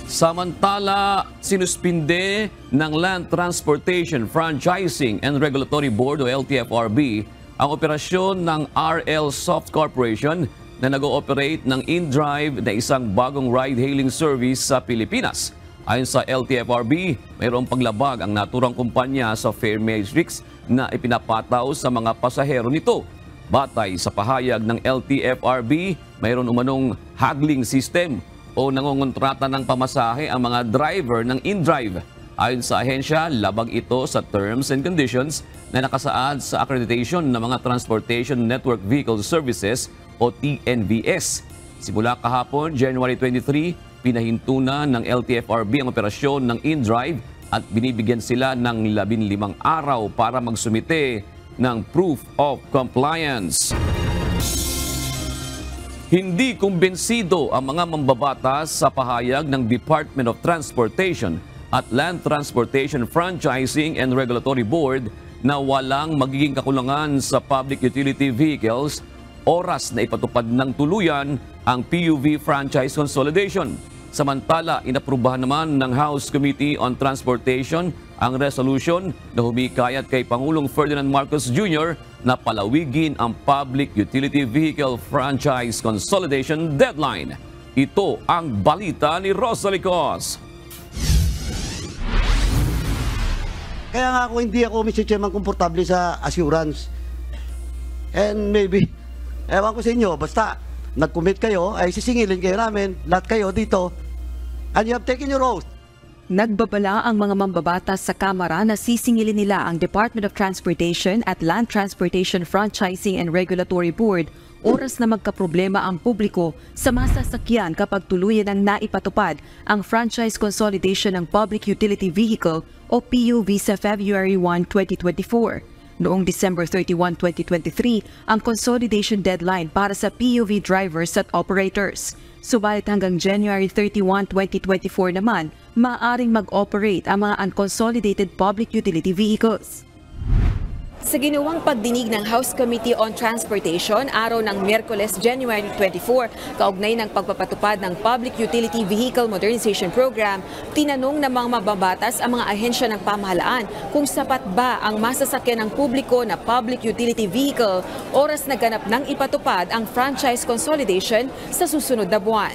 Samantala, sinuspinde ng Land Transportation Franchising and Regulatory Board o LTFRB ang operasyon ng RL Soft Corporation na nag-ooperate ng InDrive na isang bagong ride-hailing service sa Pilipinas. Ayon sa LTFRB, mayroong paglabag ang naturang kumpanya sa fare matrix na ipinapataw sa mga pasahero nito. Batay sa pahayag ng LTFRB, mayroon umanong haggling system o nangongontrata ng pamasahe ang mga driver ng InDrive. Ayon sa ahensya, labag ito sa terms and conditions na nakasaad sa accreditation ng mga Transportation Network Vehicle Services o TNVS. Simula kahapon, January 23, pinahinto na ng LTFRB ang operasyon ng InDrive at binibigyan sila ng 15 araw para magsumite ng proof of compliance. Hindi kumbensido ang mga mambabatas sa pahayag ng Department of Transportation at Land Transportation Franchising and Regulatory Board na walang magiging kakulangan sa public utility vehicles oras na ipatupad ng tuluyan ang PUV franchise consolidation. Samantala, inaprubahan naman ng House Committee on Transportation ang resolution na humikayat kay Pangulong Ferdinand Marcos Jr. na palawigin ang Public Utility Vehicle Franchise Consolidation deadline. Ito ang balita ni Rosalie Cos. Kaya nga hindi ako, Mr. Chairman, komportable sa assurance. And maybe, ewan ko sa inyo, basta nag-commit kayo, ay sisingilin kayo namin, lahat kayo dito, and you have taken your oath. Nagbabala ang mga mambabatas sa Kamara na sisingilin nila ang Department of Transportation at Land Transportation Franchising and Regulatory Board oras na magkaproblema ang publiko sa masasakyan kapag tuluyan ang naipatupad ang franchise consolidation ng Public Utility Vehicle o PUV sa February 1, 2024. Noong December 31, 2023, ang consolidation deadline para sa PUV drivers at operators. Subalit hanggang January 31, 2024 naman, maaaring mag-operate ang mga unconsolidated public utility vehicles. Sa ginawang pagdinig ng House Committee on Transportation araw ng Miyerkules, January 24, kaugnay ng pagpapatupad ng Public Utility Vehicle Modernization Program, tinanong ng mga mababatas ang mga ahensya ng pamahalaan kung sapat ba ang masasakyan ng publiko na public utility vehicle oras na ganap ng ipatupad ang franchise consolidation sa susunod na buwan.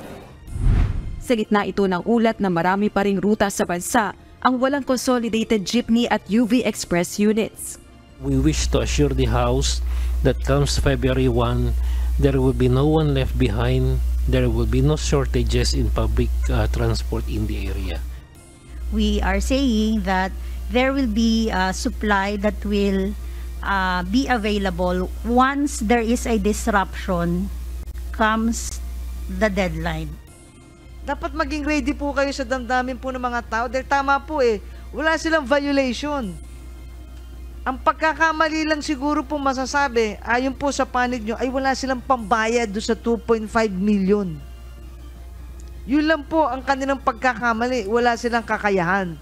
Sa gitna ito ng ulat na marami pa ring ruta sa bansa ang walang consolidated jeepney at UV Express units. We wish to assure the House that comes February 1, there will be no one left behind, there will be no shortages in public transport in the area. We are saying that there will be a supply that will be available once there is a disruption comes the deadline. Dapat maging ready po kayo sa damdamin po ng mga tao dahil tama po wala silang violation. Ang pagkakamali lang siguro po masasabi, ayon po sa panig nyo, ay wala silang pambayad do sa 2.5 million. Yun lang po ang kanilang pagkakamali, wala silang kakayahan.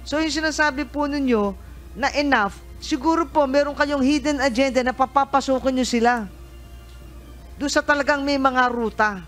So yung sinasabi po ninyo na enough, siguro po meron kayong hidden agenda na papapasukin nyo sila do sa talagang may mga ruta.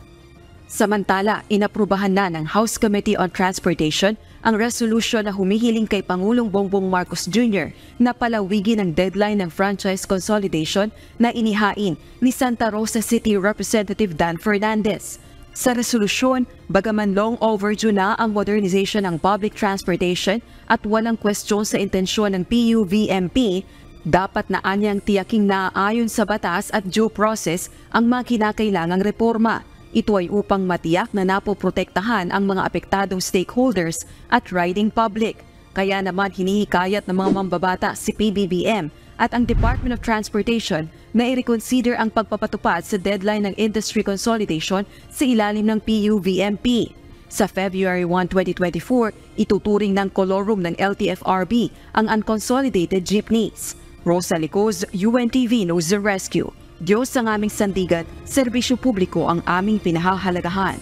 Samantala, inaprubahan na ng House Committee on Transportation ang resolution na humihiling kay Pangulong Bongbong Marcos Jr. na palawigin ang deadline ng franchise consolidation na inihain ni Santa Rosa City Representative Dan Fernandez. Sa resolusyon, bagaman long overdue na ang modernization ng public transportation at walang kwestiyon sa intensyon ng PUVMP, dapat na anyang tiyaking naaayon sa batas at due process ang mga kinakailangang reforma. Ito ay upang matiyak na napoprotektahan ang mga apektadong stakeholders at riding public. Kaya naman hinihikayat ng mga mambabata si PBBM at ang Department of Transportation na i-reconsider ang pagpapatupad sa deadline ng industry consolidation sa ilalim ng PUVMP. Sa February 1, 2024, ituturing ng kolorum ng LTFRB ang unconsolidated jeepneys. Rosalie Cos, UNTV News and Rescue. Diyos ang aming sandigan, serbisyo publiko ang aming pinahahalagahan.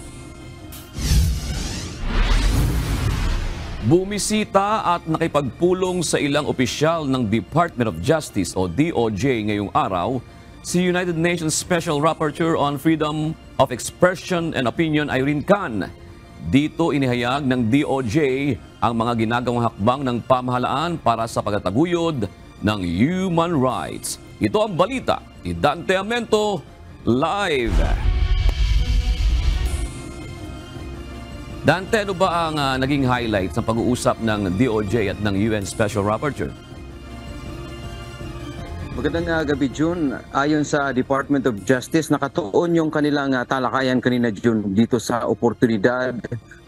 Bumisita at nakipagpulong sa ilang opisyal ng Department of Justice o DOJ ngayong araw si United Nations Special Rapporteur on Freedom of Expression and Opinion Irene Khan. Dito inihayag ng DOJ ang mga ginagawang hakbang ng pamahalaan para sa pagtataguyod ng human rights. Ito ang balita ni Dante Amento live. Dante, ano ba ang naging highlights ng pag-uusap ng DOJ at ng UN Special Rapporteur? Magandang gabi, June. Ayon sa Department of Justice, nakatuon yung kanilang talakayan kanina, June, dito sa oportunidad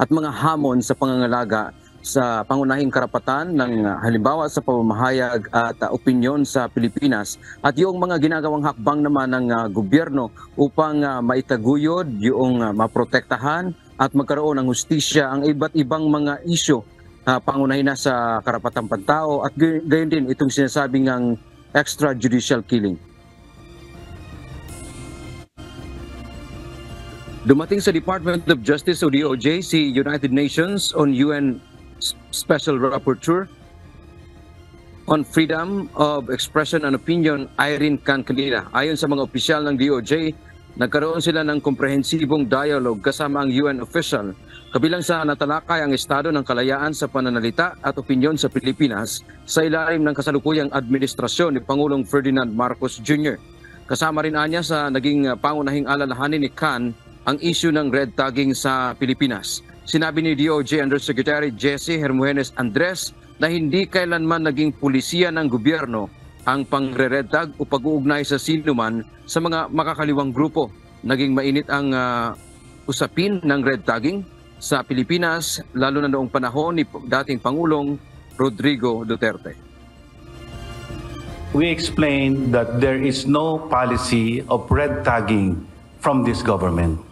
at mga hamon sa pangangalaga sa pangunahing karapatan ng halimbawa sa pamamahayag at opinyon sa Pilipinas at yung mga ginagawang hakbang naman ng gobyerno upang maitaguyod, yung maprotektahan at magkaroon ng hustisya ang iba't ibang mga isyu pangunahin na sa karapatang pantao at gayon din itong sinasabing ng extrajudicial killing. Dumating sa Department of Justice o DOJ si United Nations on UN Special Rapporteur on Freedom of Expression and Opinion Irene Khan kanina. Ayon sa mga opisyal ng DOJ, nagkaroon sila ng komprehensibong dialogue kasama ang UN official. Kabilang sa natalakay ang estado ng kalayaan sa pananalita at opinyon sa Pilipinas sa ilalim ng kasalukuyang administrasyon ni Pangulong Ferdinand Marcos Jr. Kasama rin anya sa naging pangunahing alalahanin ni Khan ang issue ng red tagging sa Pilipinas. Sinabi ni DOJ Undersecretary Jesse Hermogenes Andres na hindi kailanman naging pulisiya ng gobyerno ang pangre-red tag o pag-uugnay sa sinuman sa mga makakaliwang grupo. Naging mainit ang usapin ng red tagging sa Pilipinas, lalo na noong panahon ni dating Pangulong Rodrigo Duterte. We explained that there is no policy of red tagging from this government.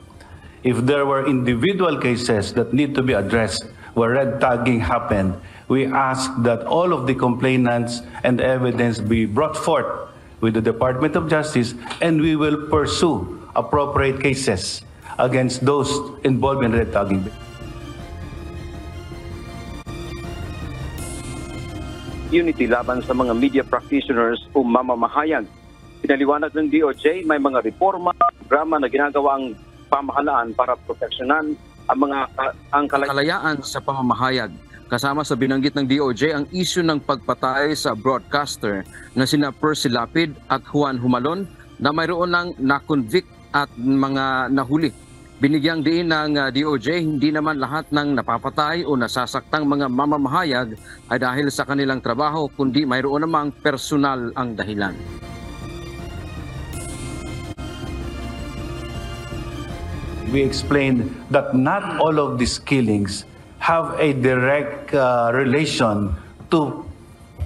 If there were individual cases that need to be addressed where red tagging happened, we ask that all of the complainants and evidence be brought forth with the Department of Justice, and we will pursue appropriate cases against those involved in red tagging. Unity laban sa mga media practitioners o mamamahayag. Pinaliwanag ng DOJ, may mga reforma, programa na ginagawa ang pamahalaan para proteksyonan ang kalayaan sa pamamahayag. Kasama sa binanggit ng DOJ ang issue ng pagpatay sa broadcaster na sina Percy Lapid at Juan Humalon na mayroon ng na-convict at mga nahuli. Binigyang diin ng DOJ, hindi naman lahat ng napapatay o nasasaktang mga mamamahayag ay dahil sa kanilang trabaho, kundi mayroon namang personal ang dahilan. We explained that not all of these killings have a direct relation to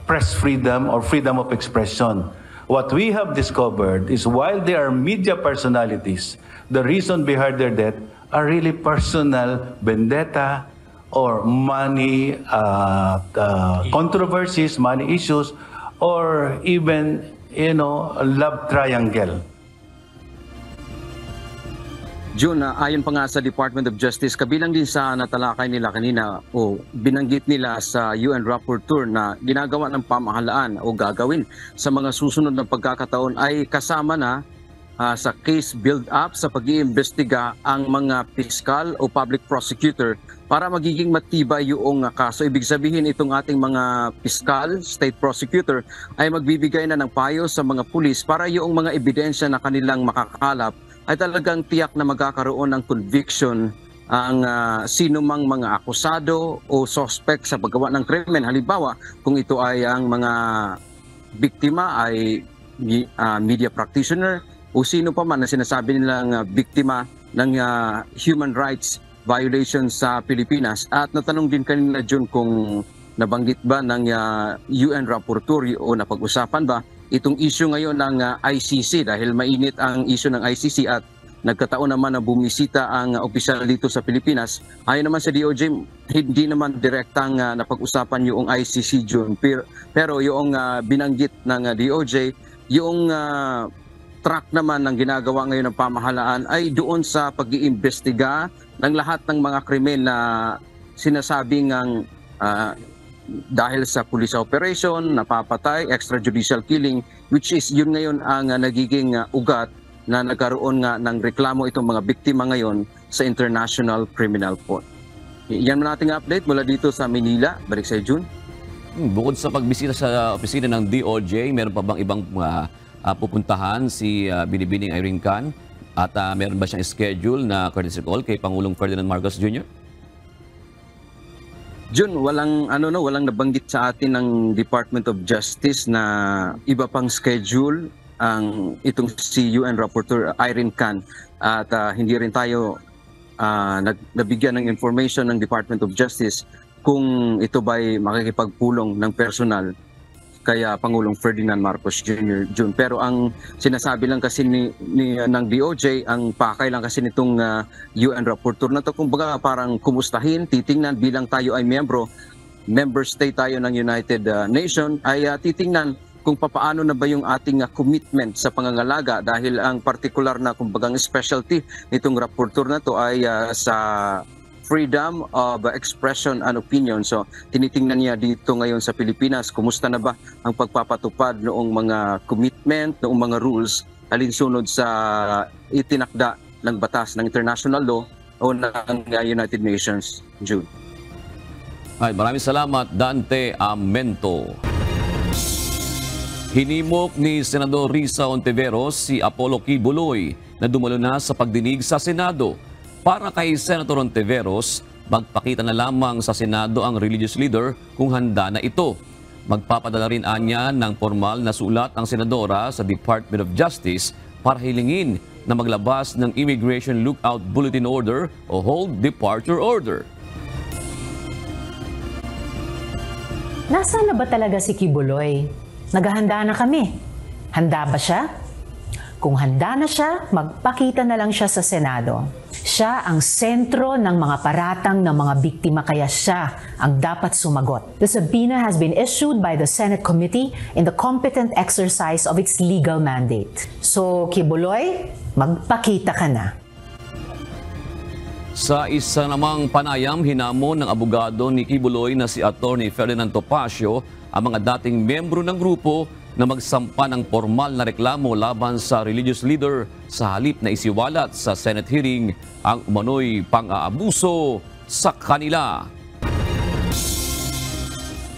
press freedom or freedom of expression. What we have discovered is while they are media personalities, the reason behind their death are really personal vendetta or money controversies, money issues, or even, a love triangle. June, ayon pa nga sa Department of Justice, kabilang din sa natalakay nila kanina o binanggit nila sa UN Rapporteur na ginagawa ng pamahalaan o gagawin sa mga susunod na pagkakataon ay kasama na sa case build-up sa pag-iimbestiga ang mga piskal o public prosecutor para magiging matibay yung kaso. Ibig sabihin itong ating mga piskal, state prosecutor ay magbibigay na ng payo sa mga pulis para yung mga ebidensya na kanilang makakalap ay talagang tiyak na magkakaroon ng conviction ang sino mang mga akusado o suspect sa paggawa ng krimen. Halimbawa, kung ito ay ang mga biktima ay media practitioner o sino pa man na sinasabi nilang biktima ng human rights violations sa Pilipinas. At natanong din kanina, Jun, kung nabanggit ba ng UN Rapporteur o napag-usapan ba itong issue ngayon ng ICC dahil mainit ang issue ng ICC at nagkataon naman na bumisita ang opisyal dito sa Pilipinas. Ayon naman sa DOJ, hindi naman direktang napag-usapan yung ICC, June. Pero yung binanggit ng DOJ, yung track naman ng ginagawa ngayon ng pamahalaan ay doon sa pag-iimbestiga ng lahat ng mga krimen na sinasabing dahil sa police operation, napapatay, extrajudicial killing, which is yun ngayon ang nagiging ugat na nagkaroon nga ng reklamo itong mga biktima ngayon sa International Criminal Court. Yan na nating update mula dito sa Manila. Balik sa June. Bukod sa pagbisita sa opisina ng DOJ, meron pa bang ibang pupuntahan si Binibining Irene Can? At meron ba siyang schedule na courtesy call kay Pangulong Ferdinand Marcos Jr.? Jun, walang nabanggit sa atin ng Department of Justice na iba pang schedule ang itong si UN Rapporteur Irene Can, at hindi rin tayo nabigyan ng information ng Department of Justice kung ito ba'y makikipagpulong ng personal kaya Pangulong Ferdinand Marcos Jr. Jun. Pero ang sinasabi lang kasi ng DOJ, ang pakay lang kasi nitong UN Rapporteur na to, kumbaga parang kumustahin, titingnan bilang tayo ay member state tayo ng United Nations, ay titingnan kung papaano na ba yung ating commitment sa pangangalaga, dahil ang particular na kumbagang specialty nitong rapporteur na to ay sa freedom of expression and opinion. So tinitingnan niya dito ngayon sa Pilipinas, kumusta na ba ang pagpapatupad noong mga commitment, noong mga rules alinsunod sa itinakda ng batas ng international law o ng United Nations. June. Ay, maraming salamat, Dante Amento. Hinimok ni Senador Risa Ontiveros si Apollo Kibuloy na dumalo na sa pagdinig sa Senado. Para kay Senator Ontiveros, magpakita na lamang sa Senado ang religious leader kung handa na ito. Magpapadala rin anya ng formal na sulat ang senadora sa Department of Justice para hilingin na maglabas ng Immigration Lookout Bulletin Order o Hold Departure Order. Nasaan na ba talaga si Kibuloy? Naghahanda na kami. Handa ba siya? Kung handa na siya, magpakita na lang siya sa Senado. Siya ang sentro ng mga paratang ng mga biktima, kaya siya ang dapat sumagot. The subpoena has been issued by the Senate Committee in the competent exercise of its legal mandate. So, Kibuloy, magpakita ka na. Sa isa namang panayam, hinamon ng abogado ni Kibuloy na si Attorney Ferdinand Topacio ang mga dating membro ng grupo na magsampa ng formal na reklamo laban sa religious leader sa halip na isiwalat sa Senate hearing ang umano'y pang-aabuso sa kanila.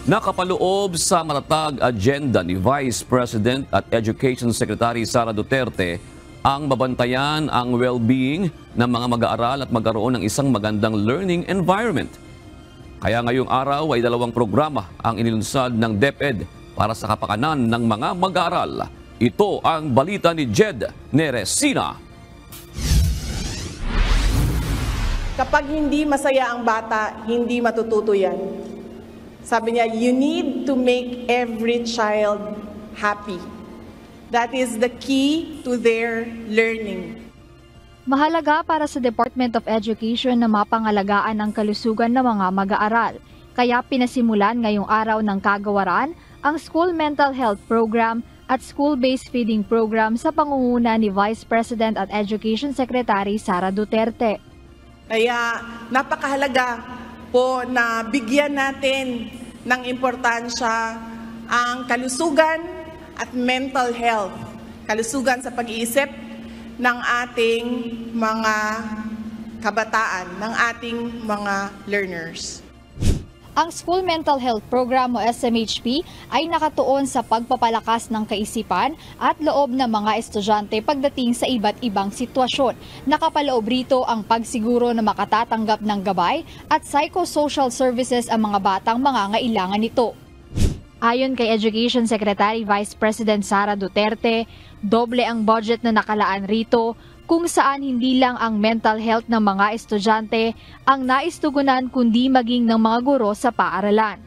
Nakapaloob sa matatag agenda ni Vice President at Education Secretary Sara Duterte ang mabantayan ang well-being ng mga mag-aaral at magkaroon ng isang magandang learning environment. Kaya ngayong araw ay 2 programa ang inilunsad ng DepEd para sa kapakanan ng mga mag-aaral. Ito ang balita ni Jed Neresina. Kapag hindi masaya ang bata, hindi matututo yan. Sabi niya, you need to make every child happy. That is the key to their learning. Mahalaga para sa Department of Education na mapangalagaan ang kalusugan ng mga mag-aaral. Kaya pinasimulan ngayong araw ng kagawaran ang School Mental Health Program at School-Based Feeding Program sa pangunguna ni Vice President at Education Secretary Sara Duterte. Kaya napakahalaga po na bigyan natin ng importansya ang kalusugan at mental health. Kalusugan sa pag-iisip ng ating mga kabataan, ng ating mga learners. Ang School Mental Health Program o SMHP ay nakatuon sa pagpapalakas ng kaisipan at loob ng mga estudyante pagdating sa iba't ibang sitwasyon. Nakapaloob rito ang pagsiguro na makatatanggap ng gabay at psychosocial services ang mga batang mangangailangan nito. Ayon kay Education Secretary Vice President Sara Duterte, doble ang budget na nakalaan rito kung saan hindi lang ang mental health ng mga estudyante ang naistugunan kundi maging ng mga guro sa paaralan.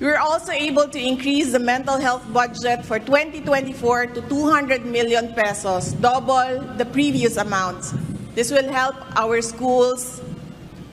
We were also able to increase the mental health budget for 2024 to 200 million pesos, double the previous amount. This will help our schools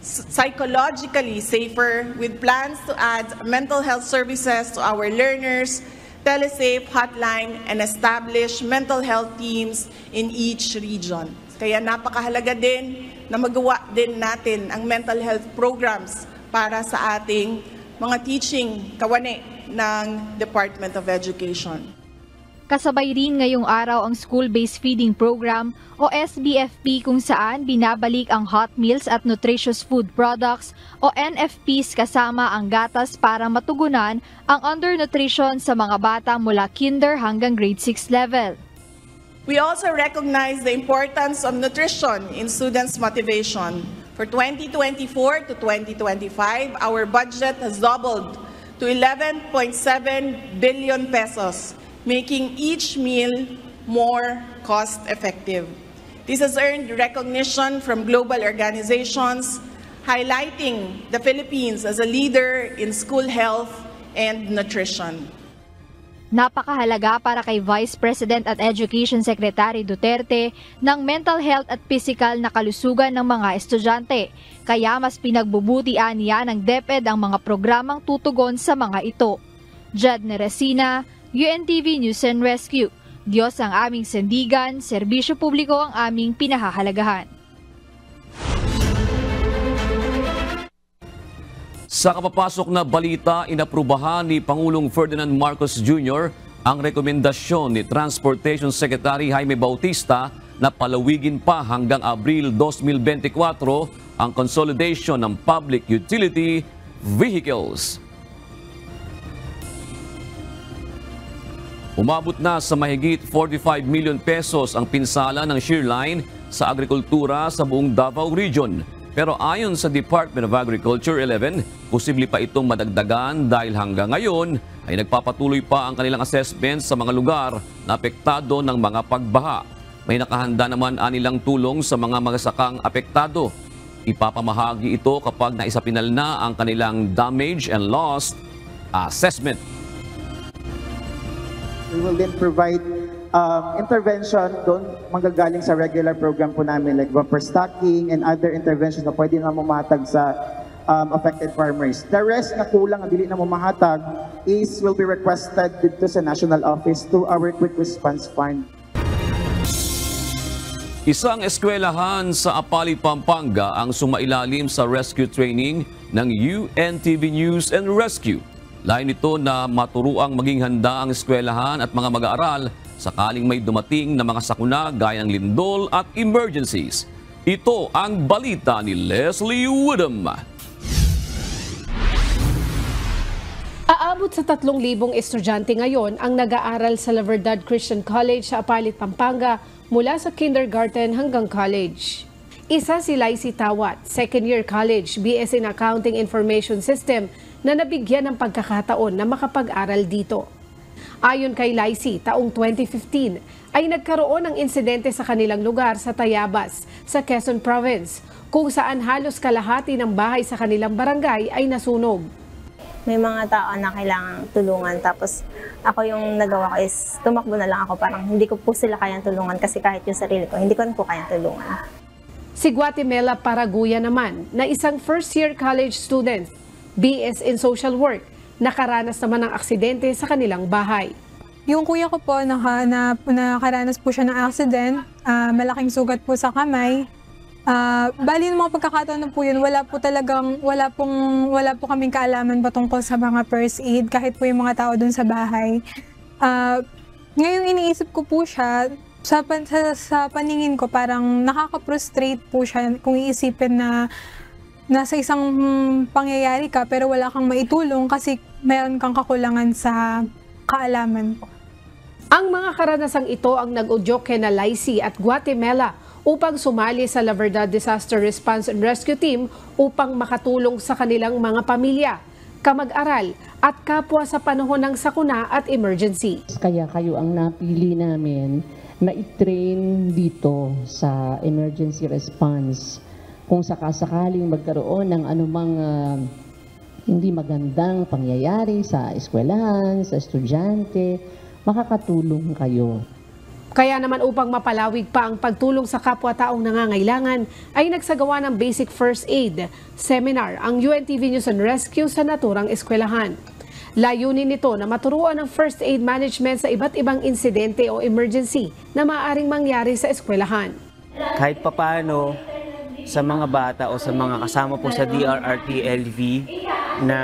psychologically safer with plans to add mental health services to our learners, telesafe hotline, and establish mental health teams in each region. Kaya napakahalaga din na magawa din natin ang mental health programs para sa ating mga teaching kawani ng Department of Education. Kasabay rin ngayong araw ang School-Based Feeding Program o SBFP kung saan binabalik ang hot meals at nutritious food products o NFPs kasama ang gatas para matugunan ang undernutrition sa mga bata mula kinder hanggang grade 6 level. We also recognize the importance of nutrition in students' motivation. For 2024 to 2025, our budget has doubled to 11.7 billion pesos, making each meal more cost-effective. This has earned recognition from global organizations, highlighting the Philippines as a leader in school health and nutrition. Napakahalaga para kay Vice President at Education Secretary Duterte ng mental health at physical na kalusugan ng mga estudyante. Kaya mas pinagbubutian niya ng DepEd ang mga programang tutugon sa mga ito. Jedne Resina, UNTV News and Rescue. Diyos ang aming sandigan, serbisyo publiko ang aming pinahahalagahan. Sa kapapasok na balita, inaprubahan ni Pangulong Ferdinand Marcos Jr. ang rekomendasyon ni Transportation Secretary Jaime Bautista na palawigin pa hanggang Abril 2024 ang consolidation ng public utility vehicles. Umabot na sa mahigit 45 million pesos ang pinsala ng Shearline sa agrikultura sa buong Davao Region. Pero ayon sa Department of Agriculture 11, posible pa itong madagdagan dahil hanggang ngayon ay nagpapatuloy pa ang kanilang assessment sa mga lugar na apektado ng mga pagbaha. May nakahanda naman anilang tulong sa mga magsasakang apektado. Ipapamahagi ito kapag naisapinal na ang kanilang damage and loss assessment. We will then provide intervention doon manggagaling sa regular program po namin like bumper stocking and other interventions na pwede na mamatag sa affected farmers. The rest na kulang ang dili na mamatag will be requested dito sa National Office through our Quick Response Fund. Isang eskwelahan sa Apali, Pampanga ang sumailalim sa rescue training ng UNTV News and Rescue. Lain ito na maturuang maging handa ang eskwelahan at mga mag-aaral sakaling may dumating na mga sakuna gaya ng lindol at emergencies. Ito ang balita ni Leslie Woodham. Aabot sa 3,000 estudyante ngayon ang nag-aaral sa La Verdad Christian College sa Apalit, Pampanga mula sa kindergarten hanggang college. Isa si Laisy Tawat, second-year college, BS in Accounting Information System na nabigyan ng pagkakataon na makapag-aral dito. Ayon kay Laisy, taong 2015 ay nagkaroon ng insidente sa kanilang lugar sa Tayabas, sa Quezon Province, kung saan halos kalahati ng bahay sa kanilang barangay ay nasunog. May mga tao na kailangang tulungan, tapos ako yung nagawa ko is tumakbo na lang ako, parang hindi ko po sila kayang tulungan kasi kahit yung sarili ko, hindi ko rin po kayang tulungan. Si Guatemala Paraguya naman, na isang first-year college student, BS in Social Work, nakaranas naman ng aksidente sa kanilang bahay. Yung kuya ko po, nakaranas po siya ng accident, malaking sugat po sa kamay. Bali ng mga pagkakataon na po yun, wala po kaming kaalaman patungkol sa mga first aid, kahit po yung mga tao dun sa bahay. Ngayon iniisip ko po siya, sa paningin ko parang nakaka-frustrate po siya kung iisipin na nasa isang pangyayari ka pero wala kang maitulong kasi mayroon kang kakulangan sa kaalaman po. Ang mga karanasang ito ang nag-udyok kay Laisy at Guatemala upang sumali sa La Verdad Disaster Response and Rescue Team upang makatulong sa kanilang mga pamilya, kamag-aral at kapwa sa panahon ng sakuna at emergency. Kaya kayo ang napili namin na i-train dito sa emergency response. Kung sakasakaling magkaroon ng anumang hindi magandang pangyayari sa eskwelahan, sa estudyante, makakatulong kayo. Kaya naman upang mapalawig pa ang pagtulong sa kapwa-taong nangangailangan, ay nagsagawa ng Basic First Aid Seminar ang UNTV News and Rescue sa naturang eskwelahan. Layunin nito na maturuan ng first aid management sa iba't ibang insidente o emergency na maaaring mangyari sa eskwelahan. Kahit papaano, sa mga bata o sa mga kasama po sa DRRT-LV, na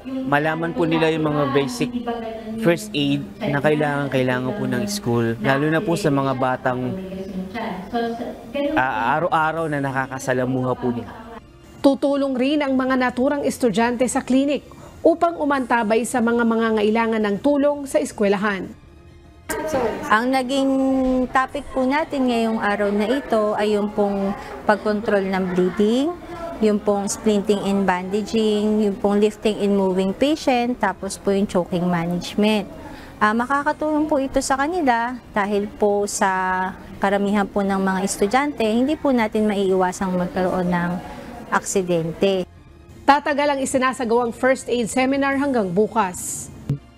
malaman po nila yung mga basic first aid na kailangan po ng school, lalo na po sa mga batang araw-araw na nakakasalamuha po nila. Tutulong rin ang mga naturang estudyante sa klinik upang umantabay sa mga mangangailangan ng tulong sa eskwelahan. Ang naging topic po natin ngayong araw na ito ay yung pong pagkontrol ng bleeding, yung pong splinting and bandaging, yung pong lifting and moving patient, tapos po yung choking management. Makakatulong po ito sa kanila dahil po sa karamihan po ng mga estudyante, hindi po natin maiiwasang magkaroon ng aksidente. Tatagal ang isinasagawang first aid seminar hanggang bukas.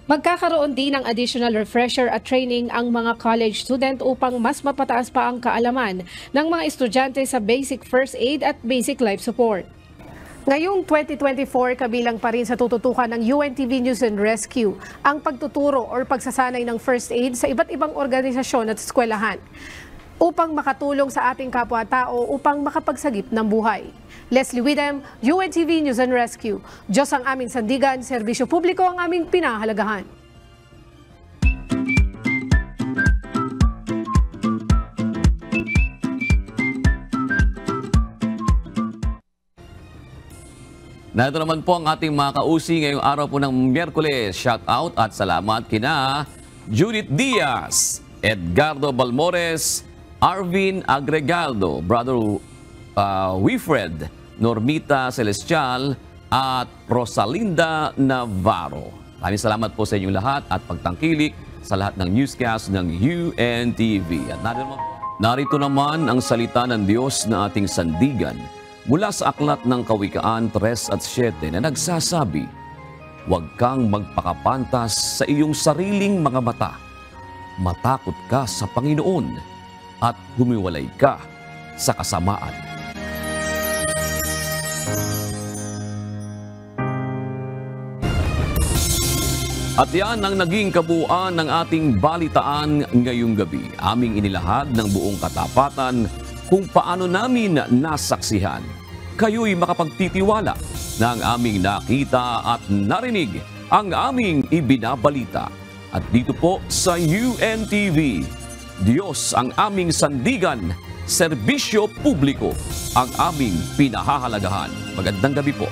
Magkakaroon din ng additional refresher at training ang mga college student upang mas mapataas pa ang kaalaman ng mga estudyante sa basic first aid at basic life support. Ngayong 2024, kabilang pa rin sa tututukan ng UNTV News and Rescue ang pagtuturo o pagsasanay ng first aid sa iba't ibang organisasyon at eskwelahan upang makatulong sa ating kapwa-tao upang makapagsagip ng buhay. Leslie Widem, UNTV News and Rescue. Diyos ang aming sandigan, serbisyo publiko ang aming pinahalagahan. Narito naman po ang ating mga kausi ngayong araw po ng Miyerkules. Shout out at salamat kina Judith Diaz, Edgardo Balmores, Arvin Agregaldo, Brother Wilfred, Normita Celestial at Rosalinda Navarro. Maraming salamat po sa inyong lahat at pagtangkilik sa lahat ng newscast ng UNTV. At narito naman ang salita ng Diyos na ating sandigan mula sa aklat ng Kawikaan 3 at 7 na nagsasabi, huwag kang magpakapantas sa iyong sariling mga mata. Matakot ka sa Panginoon at humiwalay ka sa kasamaan. At yan ang naging kabuuan ng ating balitaan ngayong gabi. Aming inilahad ng buong katapatan kung paano namin nasaksihan. Kayo'y makapagtitiwala na ang aming nakita at narinig ang aming ibinabalita. At dito po sa UNTV, Diyos ang aming sandigan, serbisyo publiko ang aming pinahahalagahan. Magandang gabi po.